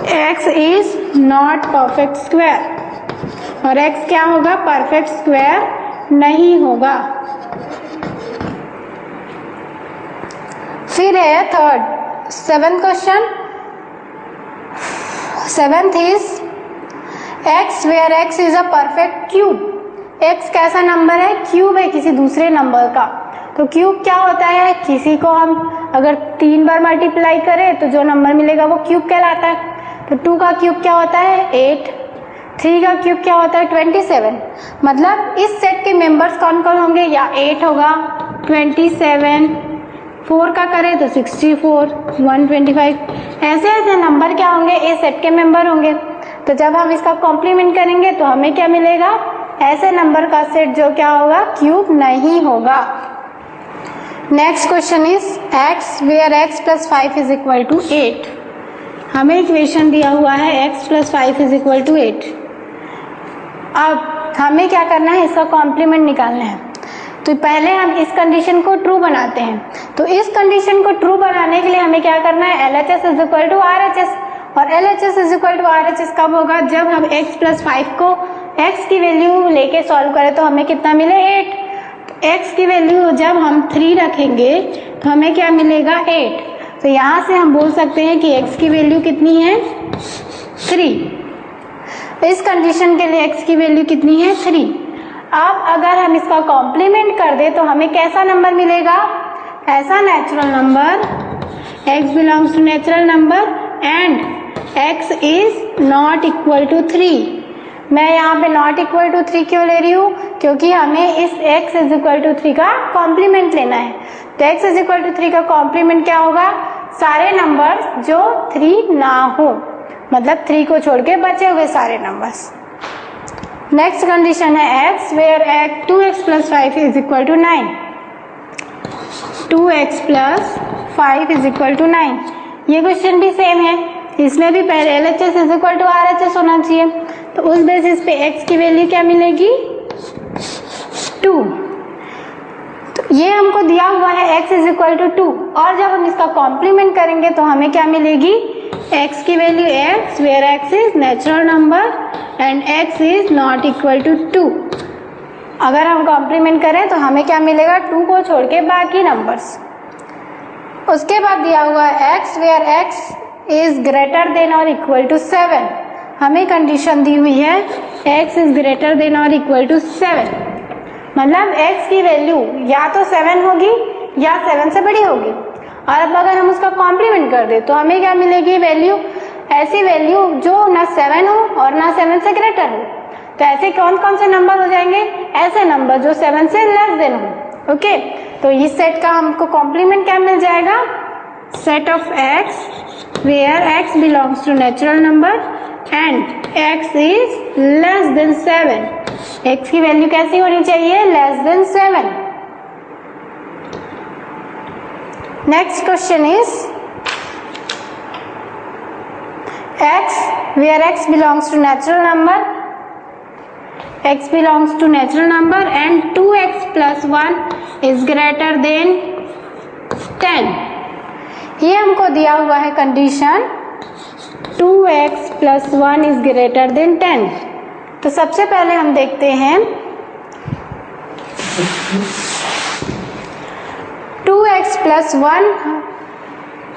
x is not perfect square, और x क्या होगा, परफेक्ट स्क्वायर नहीं होगा। फिर है third, seventh question. Seventh is x where x is a perfect cube. x कैसा नंबर है, क्यूब है किसी दूसरे नंबर का। तो क्यूब क्या होता है, किसी को हम अगर 3 बार मल्टीप्लाई करें तो जो नंबर मिलेगा वो क्यूब कहलाता है। तो 2 का क्यूब क्या होता है, 8। 3 का क्यूब क्या होता है, 27। मतलब इस सेट के मेंबर्स कौन कौन होंगे, या 8 होगा, 27, 4 का करें तो 64, 125, ऐसे ऐसे नंबर क्या होंगे, इस सेट के मेंबर होंगे। तो जब हम इसका कॉम्प्लीमेंट करेंगे तो हमें क्या मिलेगा, ऐसे नंबर का सेट जो क्या होगा, क्यूब नहीं होगा। Next question is x where x plus 5 is equal to 8। हमें इक्वेशन दिया हुआ है x plus 5 is equal to 8। अब हमें क्या करना है, इसका कॉम्प्लीमेंट निकालना है। तो पहले हम इस कंडीशन को ट्रू बनाते हैं। तो इस कंडीशन को ट्रू बनाने के लिए हमें क्या करना है, LHS is equal to RHS। और LHS is equal to RHS कब होगा, जब हम x प्लस 5 को x की वैल्यू लेके सॉल्व करें तो हमें कितना मिले, 8। तो x की वैल्यू जब हम 3 रखेंगे तो हमें क्या मिलेगा, 8। तो यहाँ से हम बोल सकते हैं कि x की वैल्यू कितनी है, 3। इस कंडीशन के लिए x की वैल्यू कितनी है, 3। अब अगर हम इसका कॉम्प्लीमेंट कर दे तो हमें कैसा नंबर मिलेगा, ऐसा natural number, x belongs to natural number and x is not equal to 3। मैं यहाँ पे नॉट इक्वल टू 3 क्यों ले रही हूँ, क्योंकि हमें इस x इज इक्वल टू 3 का कॉम्प्लीमेंट लेना है। तो x इज इक्वल टू 3 का कॉम्प्लीमेंट क्या होगा, सारे नंबर्स जो 3 ना हो, मतलब 3 को छोड़ के बचे हुए सारे नंबर्स। नेक्स्ट कंडीशन है x where 2x plus 5 is equal to 9। 2x plus 5 is equal to 9। ये क्वेश्चन भी सेम है, इसमें भी पहले LHS is equal to RHS होना चाहिए। तो उस बेसिस पे x की वैल्यू क्या मिलेगी, 2। तो ये हमको दिया हुआ है x इज इक्वल टू 2, और जब हम इसका कॉम्प्लीमेंट करेंगे तो हमें क्या मिलेगी, x की value x where x is natural number and x is not equal to 2। अगर हम कॉम्प्लीमेंट करें तो हमें क्या मिलेगा, 2 को छोड़ के बाकी नंबर्स। उसके बाद दिया हुआ है x where x is greater than और इक्वल टू 7। हमें कंडीशन दी हुई है x इज ग्रेटर देन और इक्वल टू 7, मतलब x की वैल्यू या तो 7 होगी या 7 से बड़ी होगी। और अब अगर हम उसका कॉम्प्लीमेंट कर दे तो हमें क्या मिलेगी, वैल्यू ऐसी वैल्यू जो ना 7 हो और ना 7 से ग्रेटर हो। तो ऐसे कौन कौन से नंबर हो जाएंगे? ऐसे नंबर जो 7 से लेस देन हो। ओके, तो इस सेट का हमको कॉम्प्लीमेंट क्या मिल जाएगा? Set of x where x belongs to natural number and x is less than 7। x की वैल्यू कैसी होनी चाहिए? Less than 7। Next question is x where x belongs to natural number, x belongs to natural number and 2x plus 1 is greater than 10। ये हमको दिया हुआ है condition 2x plus 1 is greater than 10। तो सबसे पहले हम देखते हैं 2x plus 1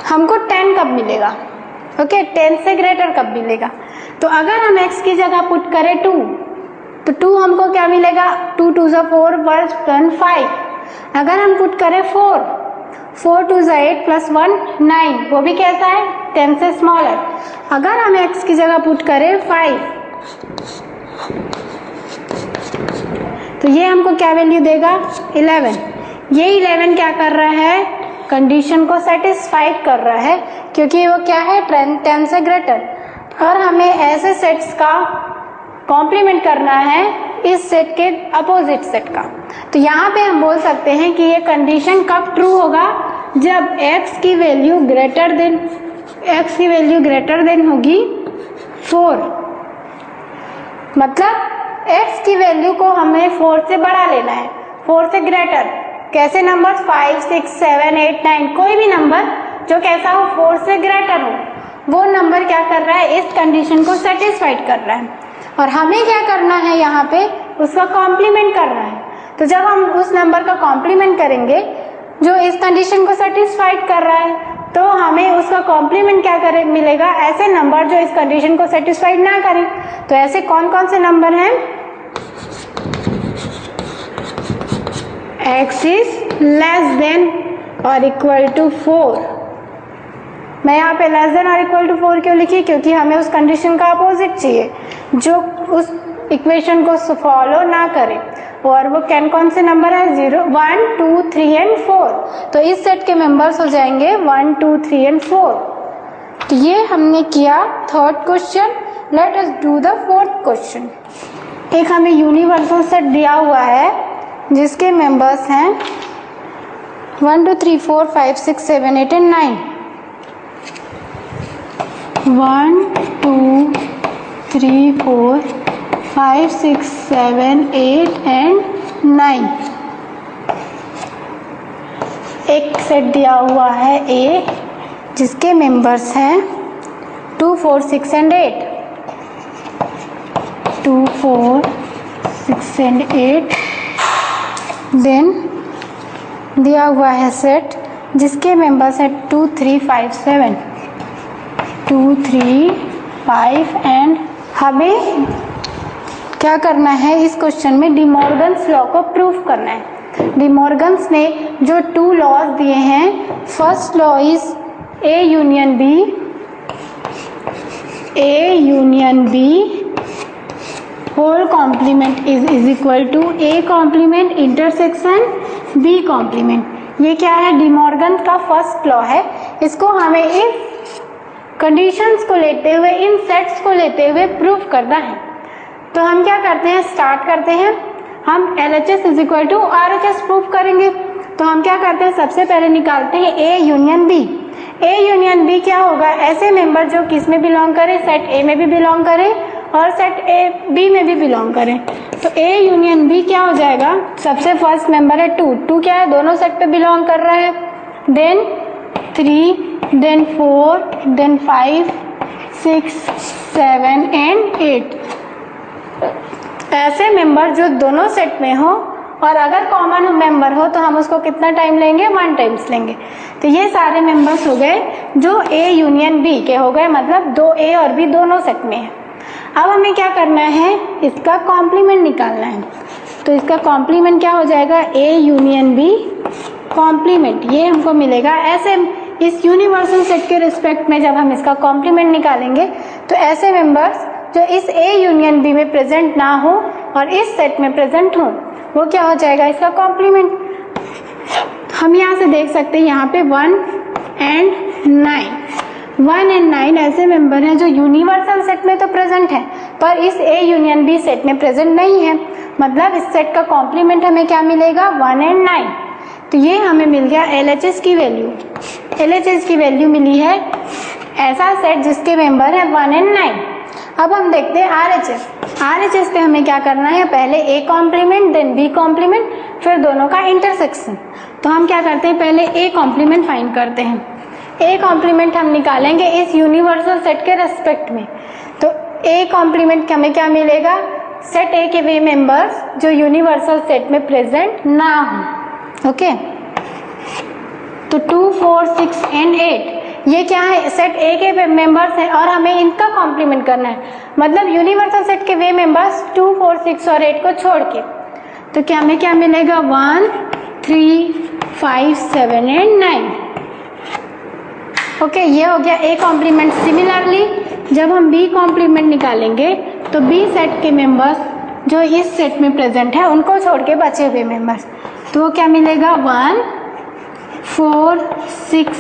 हमको 10 कब मिलेगा? ओके, 10 से ग्रेटर कब मिलेगा? तो अगर हम x की जगह पुट करें 2, तो 2 हमको क्या मिलेगा? 2 2 ज़ा 4 + 1 5। अगर हम पुट करें 4, 4 2 ज़ा 8 + 1 9, वो भी कैसा है? 10 से स्मॉलर। अगर हम x की जगह पुट करें 5, तो ये हमको क्या वैल्यू देगा? 11। ये 11 क्या कर रहा है? कंडीशन को सेटिस्फाइड कर रहा है, क्योंकि वो क्या है? 10 से ग्रेटर। और हमें ऐसे सेट्स का कॉम्प्लीमेंट करना है इस सेट के अपोजिट सेट का। तो यहाँ पे हम बोल सकते हैं कि ये कंडीशन कब ट्रू होगा? जब x की वैल्यू ग्रेटर देन होगी 4। मतलब x की वैल्यू को हमें 4 से बड़ा लेना है, 4 से ग्रेटर। कैसे नंबर? 5 6 7 8 9, कोई भी नंबर जो कैसा हो? 4 से ग्रेटर हो, वो नंबर क्या कर रहा है? इस कंडीशन को सेटिस्फाइड कर रहा है। और हमें क्या करना है? यहाँ पे उसका कॉम्प्लीमेंट करना है। तो जब हम उस नंबर का कॉम्प्लीमेंट करेंगे जो इस कंडीशन को सेटिस्फाइड कर रहा है, तो हमें उसका कॉम्प्लीमेंट क्या करे मिलेगा? ऐसे नंबर जो इस कंडीशन को सेटिस्फाइड ना करें। तो ऐसे कौन कौन से नंबर हैं? x इज लेस देन और इक्वल टू 4। मैं यहाँ पे लेस देन और इक्वल टू 4 क्यों लिखी? क्योंकि हमें उस कंडीशन का अपोजिट चाहिए जो उस इक्वेशन को फॉलो ना करे। और वो कौन से नंबर है? 0 1 2 3 एंड 4। तो इस सेट के मेंबर्स हो जाएंगे 1 2 3 एंड 4। तो ये हमने किया third question. Late us do the fourth question. एक हमें यूनिवर्सल सेट दिया हुआ है जिसके मेंबर्स हैं 1 2 3 4 5 6 7 8 एंड 9। 1 2 3 4 5 6 7 8 एंड 9। एक सेट दिया हुआ है A जिसके मेंबर्स हैं 2 4 6 एंड 8। 2 4 6 एंड 8। देन दिया हुआ है सेट जिसके मेंबर्स हैं 2 3 5 7। 2 3 5 एंड हमें क्या करना है? इस क्वेश्चन में डी मॉर्गन्स लॉ को प्रूव करना है। डी मॉर्गन्स ने जो 2 लॉज दिए हैं, first law is A union B whole complement is equal to A complement intersection B complement. ये क्या है? डी मॉर्गन का फर्स्ट लॉ है। इसको हमें इस कंडीशंस को लेते हुए, इन सेट्स को लेते हुए प्रूव करना है। तो हम क्या करते हैं? स्टार्ट करते हैं। हम LHS is equal to RHS prove करेंगे। तो हम क्या करते हैं? सबसे पहले निकालते हैं A union B। A union B क्या होगा? ऐसे मेंबर जो किस में बिलोंग करे? सेट A में भी बिलोंग करे और सेट A B में भी बिलोंग करें। तो A यूनियन B क्या हो जाएगा? सबसे फर्स्ट मेंबर है 2। 2 क्या है? दोनों सेट पे बिलोंग कर रहा है। Then 3, then 4, then 5 6 7 and 8। ऐसे मेंबर जो दोनों सेट में हो और अगर कॉमन मेंबर हो तो हम उसको कितना टाइम लेंगे? 1 टाइम्स लेंगे। तो ये सारे मेंबर्स हो गए जो A यूनियन B के हो गए, मतलब 2A और B दोनों सेट में है। अब हमें क्या करना है? इसका कॉम्प्लीमेंट निकालना है। तो इसका कॉम्प्लीमेंट क्या हो जाएगा? A union B complement. ये हमको मिलेगा ऐसे इस यूनिवर्सल सेट के रिस्पेक्ट में जब हम इसका कॉम्प्लीमेंट निकालेंगे तो ऐसे मेंबर्स जो इस A यूनियन B में प्रेजेंट ना हो और इस सेट में प्रेजेंट हो वो क्या हो जाएगा, इसका कॉम्प्लीमेंट। हम यहाँ से देख सकते हैं यहाँ पे 1 and 9 ऐसे मेंबर हैं जो यूनिवर्सल सेट में तो प्रेजेंट है पर इस A यूनियन B सेट में प्रेजेंट नहीं है। मतलब इस सेट का कॉम्प्लीमेंट हमें क्या मिलेगा, 1 and 9। तो ये हमें मिल गया LHS की वैल्यू। LHS की वैल्यू मिली है ऐसा सेट जिसके मेंबर है 1 and 9। अब हम देखते हैं RHS पे हमें क्या करना है, पहले A complement then B complement फिर दोनों का इंटरसेक्शन। तो हम क्या करते हैं, पहले A कॉम्प्लीमेंट फाइंड करते हैं। A कॉम्प्लीमेंट हम निकालेंगे इस यूनिवर्सल सेट के रेस्पेक्ट में। तो A कॉम्प्लीमेंट हमें क्या मिलेगा, सेट A के वे मेंबर्स जो यूनिवर्सल सेट में प्रेजेंट ना हो। ओके, तो 2, 4, 6 and 8 ये क्या है, सेट A के मेंबर्स हैं और हमें इनका कॉम्प्लीमेंट करना है। मतलब यूनिवर्सल सेट के वे मेंबर्स 2, 4, 6 और 8 को छोड़ के। तो क्या हमें क्या मिलेगा, 1, 3, 5, 7 and 9। ओके, ये हो गया A कॉम्प्लीमेंट। सिमिलरली जब हम B कॉम्प्लीमेंट निकालेंगे तो B सेट के मेंबर्स जो इस सेट में प्रेजेंट है उनको छोड़ के बचे हुए मेंबर्स, तो वो क्या मिलेगा, 1, 4, 6,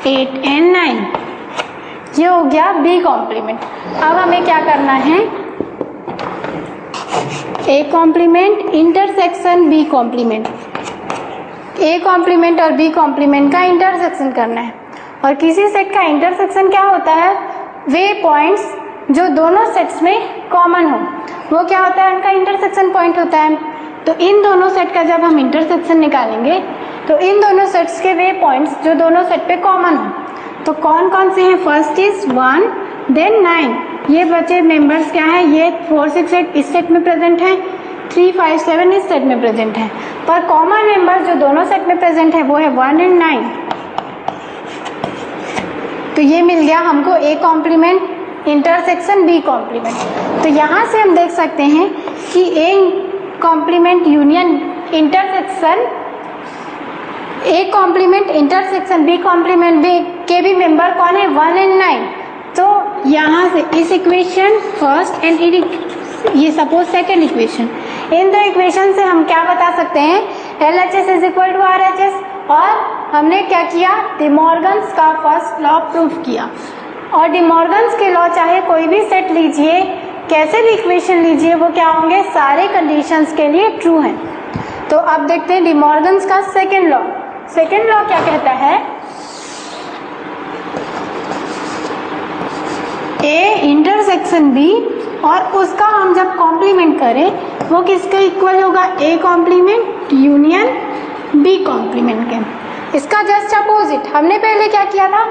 8 and 9। ये हो गया B कॉम्प्लीमेंट। अब हमें क्या करना है, A complement intersection B complement. A complement और B कॉम्प्लीमेंट का इंटरसेक्शन करना है। और किसी सेट का इंटरसेक्शन क्या होता है, वे पॉइंट्स जो दोनों सेट्स में कॉमन हो वो क्या होता है, उनका इंटरसेक्शन पॉइंट होता है। तो इन दोनों सेट का जब हम इंटरसेक्शन निकालेंगे तो इन दोनों सेट्स के वे पॉइंट्स जो दोनों सेट पे कॉमन हो तो कौन कौन से हैं, फर्स्ट इज 1 देन 9। ये बचे मेंबर्स क्या है, ये 4, 6, 8 इस सेट में प्रेजेंट है, 3, 5, 7 इस सेट में प्रेजेंट है। पर कॉमन मेंबर जो दोनों सेट में प्रेजेंट है वो है 1 and 9। तो ये मिल गया हमको A complement intersection B complement. तो यहाँ से हम देख सकते हैं कि A complement union intersection, A complement intersection B complement के भी मेंबर कौन है, 1 and 9। तो यहाँ से इस इक्वेशन फर्स्ट एंड ये सपोज सेकेंड इक्वेशन, इन दो इक्वेशन से हम क्या बता सकते हैं, LHS is equal to RHS। और हमने क्या किया, डिमॉर्गन्स का फर्स्ट लॉ प्रूफ किया। और डिमॉर्गन्स के लॉ चाहे कोई भी सेट लीजिए, कैसे भी इक्वेशन लीजिए, वो क्या होंगे, सारे कंडीशंस के लिए ट्रू हैं। तो अब देखते हैं डिमॉर्गन्स का सेकेंड लॉ। सेकेंड लॉ क्या कहता है, A इंटरसेक्शन B और उसका हम जब कॉम्प्लीमेंट करें वो किसके इक्वल होगा, A complement union B complement के। इसका जस्ट अपोजिट हमने पहले क्या किया था,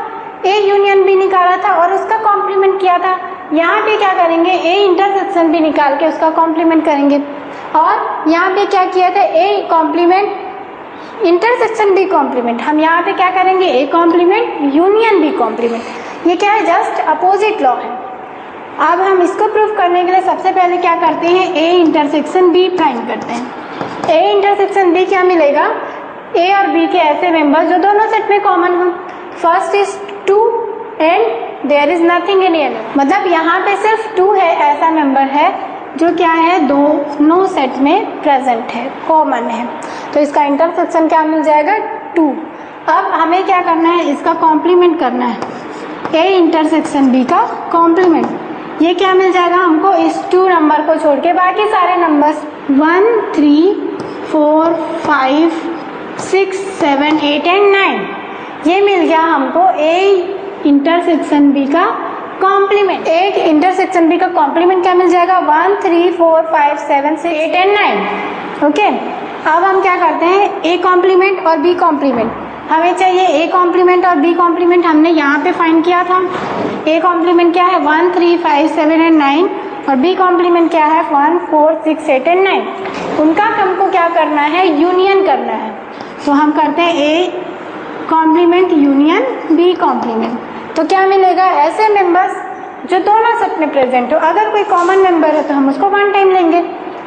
A यूनियन B निकाला था और उसका कॉम्प्लीमेंट किया था। यहाँ पे क्या करेंगे, A इंटरसेक्शन B निकाल के उसका कॉम्प्लीमेंट करेंगे। और यहाँ पे क्या किया था, A complement intersection B complement. हम यहाँ पे क्या करेंगे, A complement union B complement. ये क्या है, जस्ट अपोजिट लॉ है। अब हम इसको प्रूफ करने के लिए सबसे पहले क्या करते हैं, A इंटरसेक्शन B फाइंड करते हैं। A इंटरसेक्शन B क्या मिलेगा, A और B के ऐसे मेंबर जो दोनों सेट में कॉमन हो। First is 2 and there is nothing in any, मतलब यहाँ पे सिर्फ 2 है ऐसा मेंबर है जो क्या है, दोनों सेट में प्रेजेंट है, कॉमन है। तो इसका इंटरसेक्शन क्या मिल जाएगा, 2। अब हमें क्या करना है, इसका कॉम्प्लीमेंट करना है, A इंटरसेक्शन B का कॉम्प्लीमेंट। ये क्या मिल जाएगा हमको, इस 2 नंबर को छोड़ के बाकी सारे नंबर्स 1, 3, 4, 5, 6, 7, 8 and 9 ये मिल गया हमको A इंटरसेक्शन B का कॉम्प्लीमेंट। A इंटरसेक्शन B का कॉम्प्लीमेंट क्या मिल जाएगा, 1, 3, 4, 5, 7, 6, 8 and 9। ओके, अब हम क्या करते हैं, A कॉम्प्लीमेंट और B कॉम्प्लीमेंट हमें चाहिए। A कॉम्प्लीमेंट और B कॉम्प्लीमेंट हमने यहाँ पे फाइंड किया था। A कॉम्प्लीमेंट क्या है, 1, 3, 5, 7 and 9 और B कॉम्प्लीमेंट क्या है, 1, 4, 6, 8 and 9। उनका हमको क्या करना है, यूनियन करना है। तो हम करते हैं A complement union B complement. तो क्या मिलेगा, ऐसे मेंबर्स जो दोनों सेट में प्रेजेंट हो। अगर कोई कॉमन मेंबर है तो हम उसको 1 टाइम लेंगे।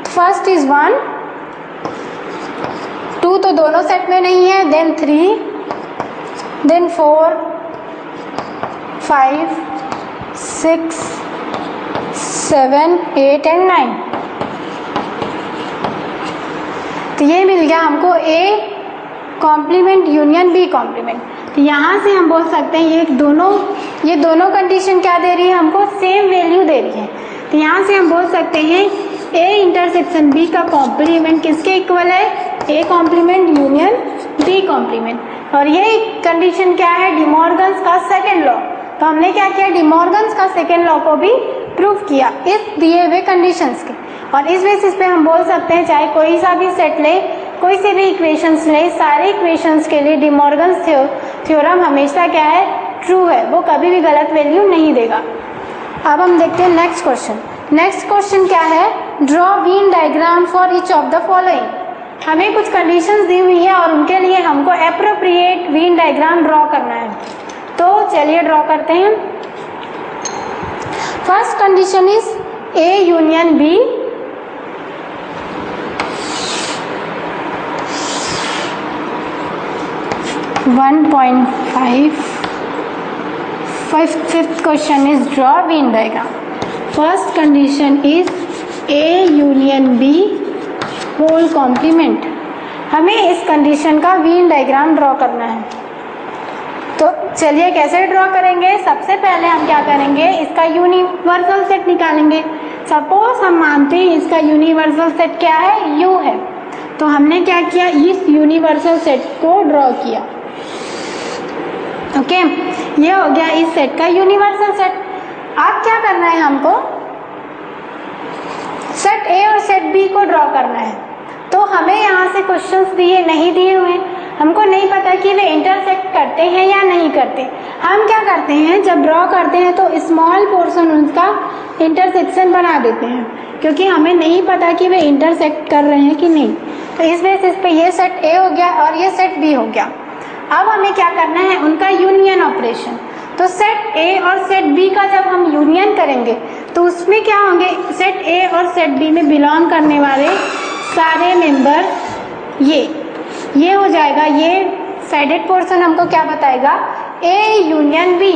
फर्स्ट इज 1, 2 तो दोनों सेट में नहीं है, देन 3, देन 4 5 6 7 8 एंड 9। तो ये मिल गया हमको A complement union B complement. तो यहाँ से हम बोल सकते हैं ये दोनों कंडीशन क्या दे रही है, हमको सेम वैल्यू दे रही है। तो यहाँ से हम बोल सकते हैं ए इंटरसेक्शन बी का कॉम्प्लीमेंट किसके इक्वल है, A complement union B complement. और ये कंडीशन क्या है, डिमॉर्गन्स का सेकेंड लॉ। तो हमने क्या किया, डिमॉर्गन्स का सेकेंड लॉ को भी प्रूव किया इस दिए हुए कंडीशंस के। और इस बेसिस पे हम बोल सकते हैं चाहे कोई सा भी सेट ले, कोई से भी इक्वेशंस ले, सारे इक्वेशंस के लिए डिमॉर्गन्स थ्योरम हमेशा क्या है, ट्रू है, वो कभी भी गलत वैल्यू नहीं देगा। अब हम देखते हैं नेक्स्ट क्वेश्चन। नेक्स्ट क्वेश्चन क्या है, draw Venn diagram for each of the following. हमें कुछ कंडीशंस दी हुई है और उनके लिए हमको एप्रोप्रिएट वीन डायग्राम ड्रॉ करना है। तो चलिए ड्रॉ करते हैं। First condition is A union B, Fifth question is draw Venn diagram. First condition is A union B whole complement. हमें इस कंडीशन का Venn diagram ड्रॉ करना है। तो चलिए कैसे ड्रॉ करेंगे, सबसे पहले हम क्या करेंगे, इसका यूनिवर्सल सेट निकालेंगे। सपोज हम मानते हैं इसका यूनिवर्सल सेट क्या है, U है। तो हमने क्या किया, इस यूनिवर्सल सेट को ड्रॉ किया। ओके, ये हो गया इस सेट का यूनिवर्सल सेट। अब क्या करना है, हमको सेट ए और सेट बी को ड्रॉ करना है। तो हमें यहाँ से क्वेश्चंस दिए नहीं दिए हुए, हमको नहीं पता कि वे इंटरसेक्ट करते हैं या नहीं करते। हम क्या करते हैं, जब ड्रॉ करते हैं तो स्मॉल पोर्शन उनका इंटरसेक्शन बना देते हैं, क्योंकि हमें नहीं पता कि वे इंटरसेक्ट कर रहे हैं कि नहीं। तो इस बेसिस पे ये सेट ए हो गया और ये सेट बी हो गया। अब हमें क्या करना है, उनका यूनियन ऑपरेशन। तो सेट ए और सेट बी का जब हम यूनियन करेंगे तो उसमें क्या होंगे, सेट ए और सेट बी में बिलोंग करने वाले सारे मेंबर ये हो जाएगा। ये साइडेड पोर्शन हमको क्या बताएगा, ए यूनियन बी,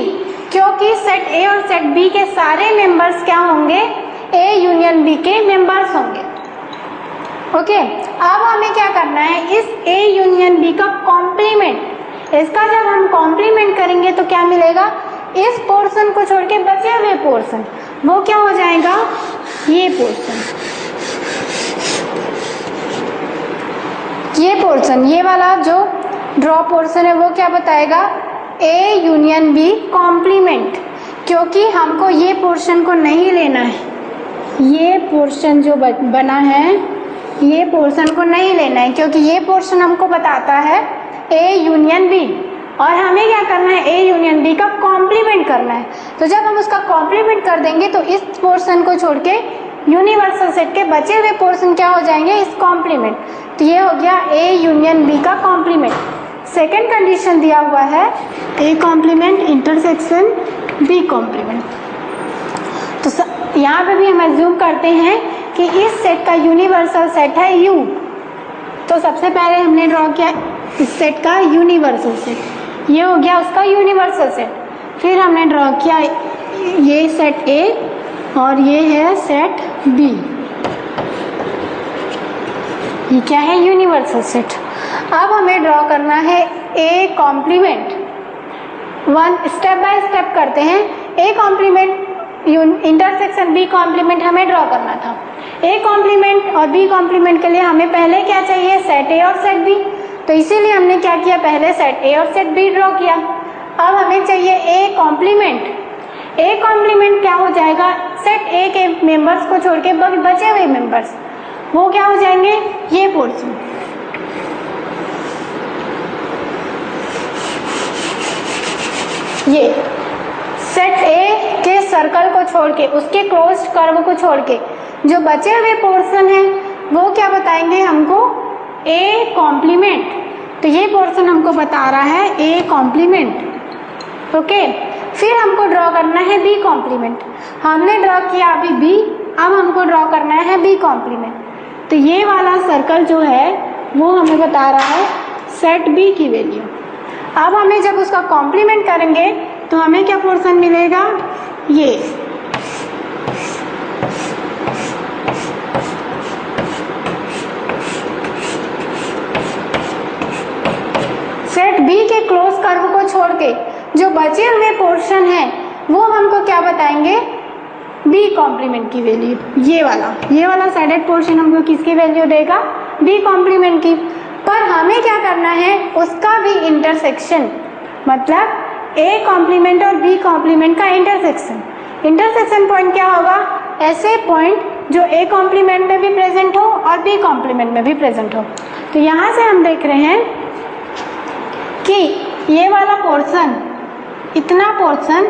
क्योंकि सेट ए और सेट बी के सारे मेंबर्स क्या होंगे, ए यूनियन बी के मेंबर्स होंगे। ओके, अब हमें क्या करना है, इस ए यूनियन बी का कॉम्प्लीमेंट, इसका जब हम कॉम्प्लीमेंट करेंगे तो क्या मिलेगा, इस पोर्शन को छोड़ के बचे हुए पोर्शन वो क्या हो जाएगा, ये पोर्शन, ये पोर्शन, ये वाला जो ड्रॉ पोर्शन है वो क्या बताएगा, ए यूनियन बी कॉम्प्लीमेंट। क्योंकि हमको ये पोर्शन को नहीं लेना है, ये पोर्शन जो बना है ये पोर्शन को नहीं लेना है, क्योंकि ये पोर्शन हमको बताता है ए यूनियन बी, और हमें क्या करना है, ए यूनियन बी का कॉम्प्लीमेंट करना है। तो जब हम उसका कॉम्प्लीमेंट कर देंगे तो इस पोर्शन को छोड़ के यूनिवर्सल सेट के बचे हुए पोर्शन क्या हो जाएंगे, इस कॉम्प्लीमेंट। तो ये हो गया ए यूनियन बी का कॉम्प्लीमेंट। सेकेंड कंडीशन दिया हुआ है A complement intersection B complement. तो यहाँ पे भी हम एज्यूम करते हैं कि इस सेट का यूनिवर्सल सेट है U। तो सबसे पहले हमने ड्रॉ किया इस सेट का यूनिवर्सल सेट, ये हो गया उसका यूनिवर्सल सेट। फिर हमने ड्रॉ किया ये सेट A और ये है सेट B, ये क्या है, यूनिवर्सल सेट। अब हमें ड्रॉ करना है A complement. One step by step करते हैं। A complement intersection B complement हमें ड्रॉ करना था। ए कॉम्प्लीमेंट और बी कॉम्प्लीमेंट के लिए हमें पहले क्या चाहिए, सेट ए और सेट बी। तो इसीलिए हमने क्या किया, पहले सेट ए और सेट बी ड्रॉ किया। अब हमें चाहिए ए कॉम्प्लीमेंट। ए कॉम्प्लीमेंट क्या हो जाएगा, सेट ए के मेंबर्स को छोड़ के बचे हुए मेंबर्स वो क्या हो जाएंगे, ये पोर्शन। ये सेट ए के सर्कल को छोड़ के, उसके क्लोज्ड कर्व को छोड़ के जो बचे हुए पोर्शन है वो क्या बताएंगे हमको, ए कॉम्प्लीमेंट। तो ये पोर्शन हमको बता रहा है ए कॉम्प्लीमेंट। ओके, फिर हमको ड्रॉ करना है बी कॉम्प्लीमेंट। हमने ड्रॉ किया अभी बी, अब हमको ड्रॉ करना है बी कॉम्प्लीमेंट। तो ये वाला सर्कल जो है वो हमें बता रहा है सेट बी की वैल्यू। अब हमें जब उसका कॉम्प्लीमेंट करेंगे तो हमें क्या पोर्शन मिलेगा, ये सेट बी के क्लोज कर्व को छोड़ के जो बचे हुए पोर्शन है वो हमको क्या बताएंगे, बी कॉम्प्लीमेंट की वैल्यू। ये वाला साइडेड पोर्शन हमको किसकी वैल्यू देगा, बी कॉम्प्लीमेंट की। पर हमें क्या करना है, उसका भी इंटरसेक्शन, मतलब ए कॉम्प्लीमेंट और बी कॉम्प्लीमेंट का इंटरसेक्शन। इंटरसेक्शन पॉइंट क्या होगा, ऐसे पॉइंट जो ए कॉम्प्लीमेंट में भी प्रेजेंट हो और बी कॉम्प्लीमेंट में भी प्रेजेंट हो। तो यहाँ से हम देख रहे हैं कि ये वाला पोर्शन, इतना पोर्शन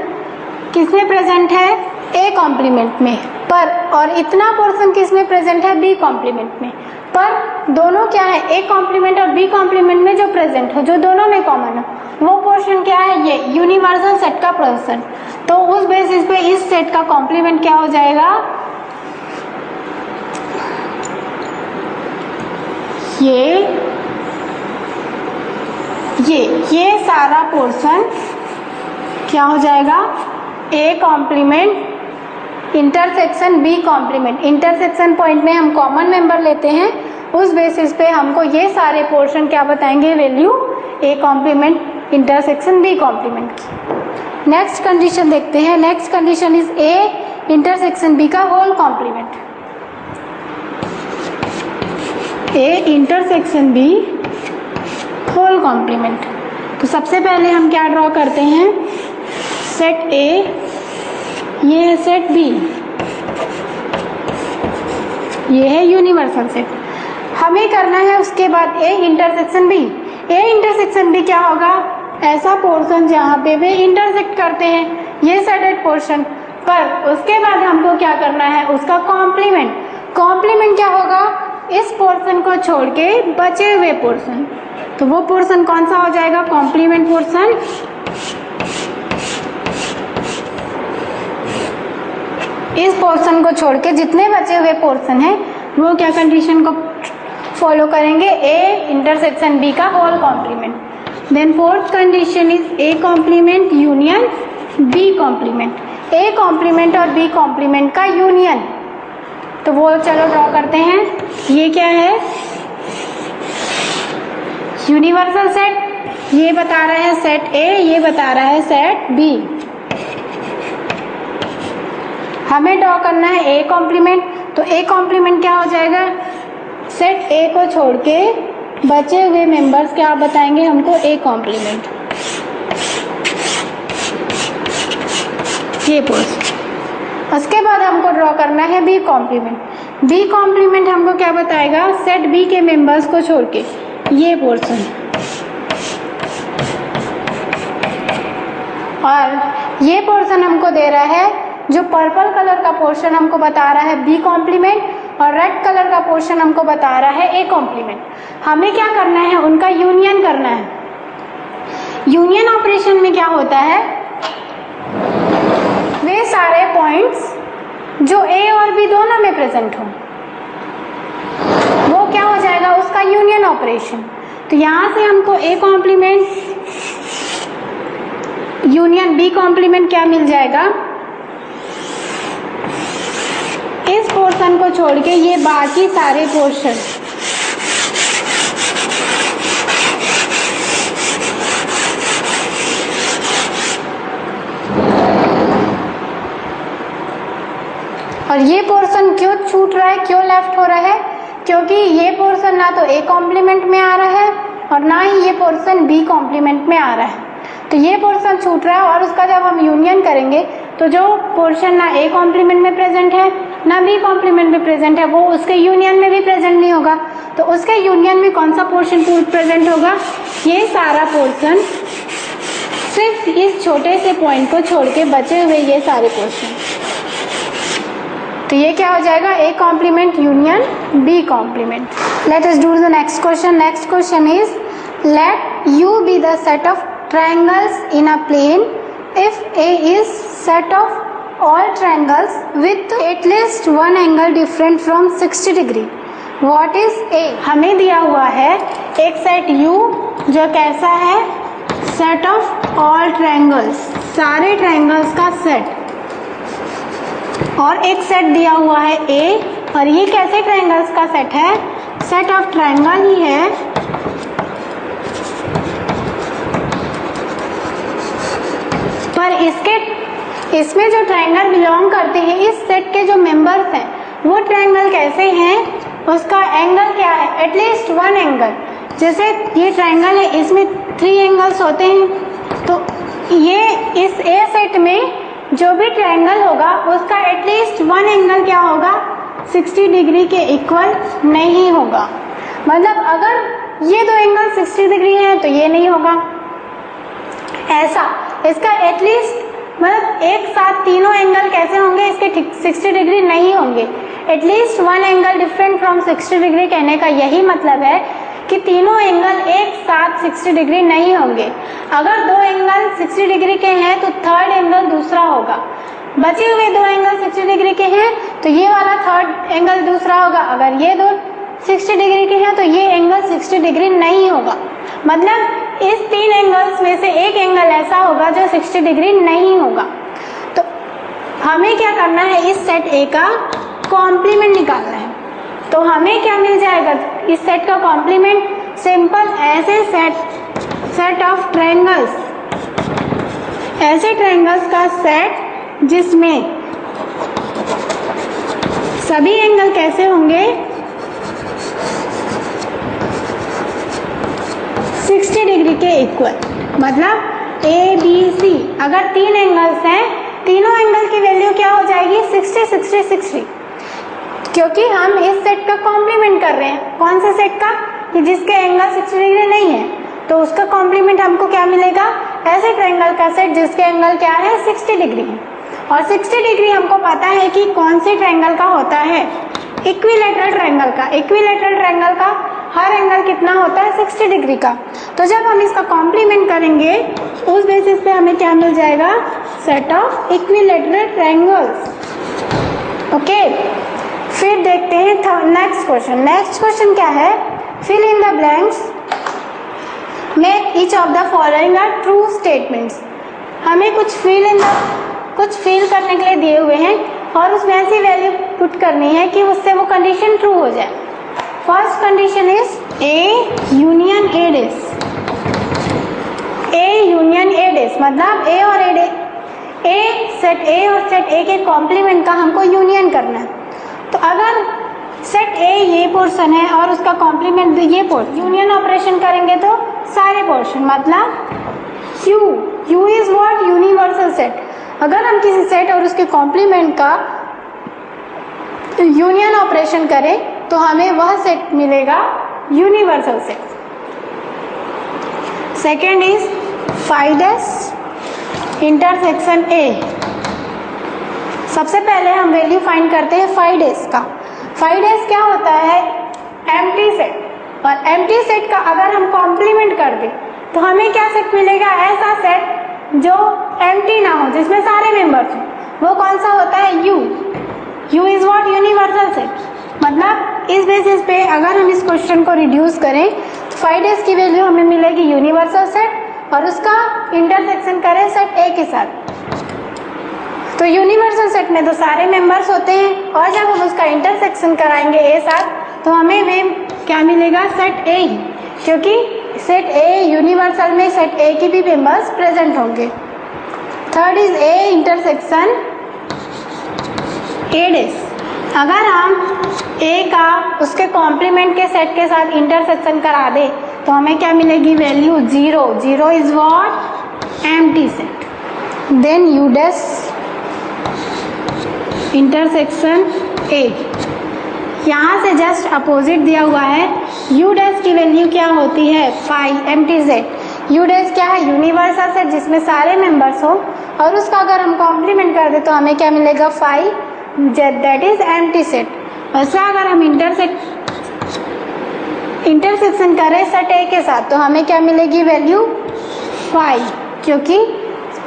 किसमें प्रेजेंट है, ए कॉम्प्लीमेंट में, पर और इतना पोर्शन किसमें प्रेजेंट है, बी कॉम्प्लीमेंट में। पर दोनों क्या है, ए कॉम्प्लीमेंट और बी कॉम्प्लीमेंट में जो प्रेजेंट हो, जो दोनों में कॉमन है, वो पोर्शन क्या है, ये यूनिवर्सल सेट का पोर्शन। तो उस बेसिस पे इस सेट का कॉम्प्लीमेंट क्या हो जाएगा, ये सारा पोर्शन क्या हो जाएगा, A complement intersection B complement. Intersection point में हम कॉमन मेंबर लेते हैं, उस बेसिस पे हमको ये सारे पोर्शन क्या बताएंगे, value A complement intersection B complement की। नेक्स्ट कंडीशन देखते हैं। Next condition is A intersection B का whole complement. A intersection B whole complement. तो सबसे पहले हम क्या ड्रॉ करते हैं, सेट ए, ये है सेट बी, ये है यूनिवर्सल सेट। हमें करना है उसके बाद A intersection B. A intersection B क्या होगा, ऐसा पोर्शन जहाँ पे वे इंटरसेक्ट करते हैं, ये साइडेड पोर्शन। पर उसके बाद हमको क्या करना है, उसका कॉम्प्लीमेंट। कॉम्प्लीमेंट क्या होगा, इस पोर्शन को छोड़ के बचे हुए पोर्शन। तो वो पोर्शन कौन सा हो जाएगा, कॉम्प्लीमेंट पोर्शन। इस पोर्शन को छोड़ के जितने बचे हुए पोर्शन है वो क्या कंडीशन को फॉलो करेंगे, ए इंटरसेक्शन बी का whole complement. Then fourth condition is A complement union B complement. A complement और बी कॉम्प्लीमेंट का यूनियन। तो वो चलो ड्रॉ करते हैं। ये क्या है, यूनिवर्सल सेट, ये बता रहा है सेट ए, ये बता रहा है सेट बी। हमें ड्रॉ करना है ए कॉम्प्लीमेंट। तो ए कॉम्प्लीमेंट क्या हो जाएगा, सेट ए को छोड़ के बचे हुए मेंबर्स क्या बताएंगे हमको, ए कॉम्प्लीमेंट। ये पोर्शन। उसके बाद हमको ड्रॉ करना है बी कॉम्प्लीमेंट। बी कॉम्प्लीमेंट हमको क्या बताएगा, सेट बी के मेंबर्स को छोड़ के ये पोर्शन। और ये पोर्शन हमको दे रहा है, जो पर्पल कलर का पोर्शन हमको बता रहा है बी कॉम्प्लीमेंट, और रेड कलर का पोर्शन हमको बता रहा है ए कॉम्प्लीमेंट। हमें क्या करना है, उनका यूनियन करना है। यूनियन ऑपरेशन में क्या होता है, वे सारे पॉइंट्स जो ए और बी दोनों में प्रेजेंट हो, वो क्या हो जाएगा, उसका यूनियन ऑपरेशन। तो यहां से हमको A complement union B complement क्या मिल जाएगा, इस पोर्शन को छोड़ के ये बाकी सारे पोर्शन। और ये पोर्शन क्यों छूट रहा है, क्यों लेफ्ट हो रहा है, क्योंकि ये पोर्शन ना तो ए कॉम्प्लीमेंट में आ रहा है और ना ही ये पोर्शन बी कॉम्प्लीमेंट में आ रहा है। तो ये पोर्शन छूट रहा है, और उसका जब हम यूनियन करेंगे तो जो पोर्शन ना ए कॉम्प्लीमेंट में प्रेजेंट है ना बी कॉम्प्लीमेंट में प्रेजेंट है, वो उसके यूनियन में भी प्रेजेंट नहीं होगा। तो उसके यूनियन में कौन सा पोर्शन प्रेजेंट होगा, ये सारा पोर्शन, सिर्फ इस छोटे से पॉइंट को छोड़ के बचे हुए ये सारे पोर्शन। तो ये क्या हो जाएगा, A complement union B complement. Let us do the next question. Next question is, let U be the set of triangles in a plane if A is set of all triangles with at least one angle different from 60 degree. What is A? हमें दिया हुआ है एक सेट U जो कैसा है, सेट ऑफ ऑल ट्रायंगल्स, सारे ट्रायंगल्स का सेट, और एक सेट दिया हुआ है ए, और ये कैसे ट्रायंगल्स का सेट है, सेट ऑफ ट्रायंगल ही है, पर इसमें जो ट्रायंगल बिलोंग करते हैं, इस सेट के जो मेंबर्स हैं वो ट्रायंगल कैसे हैं, उसका एंगल क्या है, एटलीस्ट वन एंगल। जैसे ये ट्रायंगल है, इसमें 3 एंगल्स होते हैं, तो ये इस ए सेट में जो भी ट्रायंगल होगा उसका एटलीस्ट वन एंगल क्या होगा, 60 डिग्री के इक्वल नहीं होगा। मतलब अगर ये 2 एंगल 60 डिग्री हैं तो ये नहीं होगा, ऐसा इसका एटलीस्ट मतलब एक साथ तीनों एंगल कैसे होंगे, इसके 60 डिग्री नहीं होंगे। At least one angle different from 60 degree कहने का यही मतलब है कि तीनों एंगल एक साथ 60 डिग्री नहीं होंगे। अगर 2 एंगल 60 डिग्री के हैं तो थर्ड एंगल दूसरा होगा, बचे हुए 2 एंगल 60 डिग्री के हैं तो ये वाला थर्ड एंगल दूसरा होगा। अगर ये 2 60 डिग्री के हैं तो ये एंगल 60 डिग्री नहीं होगा। मतलब इस 3 एंगल्स में से एक एंगल ऐसा होगा जो 60 डिग्री नहीं होगा। तो हमें क्या करना है, इस सेट ए का कॉम्प्लीमेंट निकालना है। तो हमें क्या मिल जाएगा, इस सेट का कॉम्प्लीमेंट, सिंपल ऐसे सेट ऑफ ट्रायंगल्स, ऐसे ट्रायंगल्स का सेट जिसमें सभी एंगल कैसे होंगे, 60 डिग्री के इक्वल। मतलब ए बी सी, अगर 3 एंगल्स हैं, तीनों एंगल की वैल्यू क्या हो जाएगी, 60 60 60, क्योंकि हम इस सेट का कॉम्प्लीमेंट कर रहे हैं। कौन से सेट का, कि जिसके एंगल 60 डिग्री नहीं है, तो उसका कॉम्प्लीमेंट हमको क्या मिलेगा, ऐसे ट्रायंगल का सेट जिसके एंगल क्या है, 60 डिग्री है। और 60 डिग्री हमको पता है कि कौन से ट्रायंगल का होता है, इक्विलैटरल ट्रायंगल का। इक्विलैटरल ट्रायंगल का हर एंगल कितना होता है, 60 डिग्री का। तो जब हम इसका कॉम्प्लीमेंट करेंगे उस बेसिस पे हमें क्या मिल जाएगा, set of equilateral triangles. Okay, फिर देखते हैं नेक्स्ट क्वेश्चन। नेक्स्ट क्वेश्चन क्या है, fill in the blanks, make each of the following are true statements. हमें कुछ फील करने के लिए दिए हुए हैं और उसमें ऐसी वैल्यू पुट करनी है कि उससे वो कंडीशन ट्रू हो जाए। First condition is A union A dash. A union A dash मतलब ए और सेट ए और सेट ए के कॉम्प्लीमेंट का हमको यूनियन करना है। तो अगर सेट ए ये पोर्शन है और उसका कॉम्प्लीमेंट ये पोर्शन, यूनियन ऑपरेशन करेंगे तो सारे पोर्शन, मतलब you is what, universal set. अगर हम किसी सेट और उसके कॉम्प्लीमेंट का यूनियन ऑपरेशन करें तो हमें वह सेट मिलेगा universal set. Second is find intersection A. सबसे पहले हम वैल्यू फाइंड करते हैं फाइंड का। फाइंड क्या होता है, एम्प्टी सेट। और एम्प्टी सेट का अगर हम कॉम्प्लीमेंट कर दें तो हमें क्या सेट मिलेगा, ऐसा सेट जो एम्प्टी ना हो, जिसमें सारे मेंबर्स हो। वो कौन सा होता है, you is what, universal set. मतलब इस बेसिस पे अगर हम इस क्वेश्चन को रिड्यूस करें तो फाइंड की वैल्यू हमें मिलेगी यूनिवर्सल सेट और उसका इंटरसेक्शन करें सेट ए के साथ। तो यूनिवर्सल सेट में तो सारे मेंबर्स होते हैं और जब हम उसका इंटरसेक्शन कराएंगे ए साथ तो हमें वे क्या मिलेगा, सेट ए ही, क्योंकि सेट ए यूनिवर्सल में सेट ए की भी मेंबर्स प्रेजेंट होंगे। Third is A intersection A dash. अगर हम ए का उसके कॉम्प्लीमेंट के सेट के साथ इंटरसेक्शन करा दे तो हमें क्या मिलेगी, value 0। 0 is what, empty set. Then U डेस इंटरसेक्शन ए, यहाँ से जस्ट अपोजिट दिया हुआ है। यू डेस की वैल्यू क्या होती है, 5, एम्प्टी सेट। यू डेस क्या है, यूनिवर्सल सेट जिसमें सारे मेंबर्स हो और उसका अगर हम कॉम्प्लीमेंट कर दे तो हमें क्या मिलेगा, 5, दैट इज एम्प्टी सेट। वैसे अगर हम इंटरसेक्शन करें सेट ए के साथ तो हमें क्या मिलेगी, वैल्यू 5, क्योंकि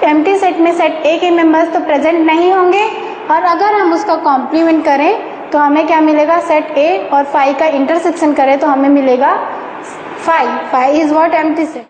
एम्प्टी सेट में सेट ए के मेंबर्स तो प्रेजेंट नहीं होंगे और अगर हम उसका कॉम्प्लीमेंट करें तो हमें क्या मिलेगा, सेट ए और 5 का इंटरसेक्शन करें तो हमें मिलेगा 5 इज व्हाट, एम्प्टी सेट।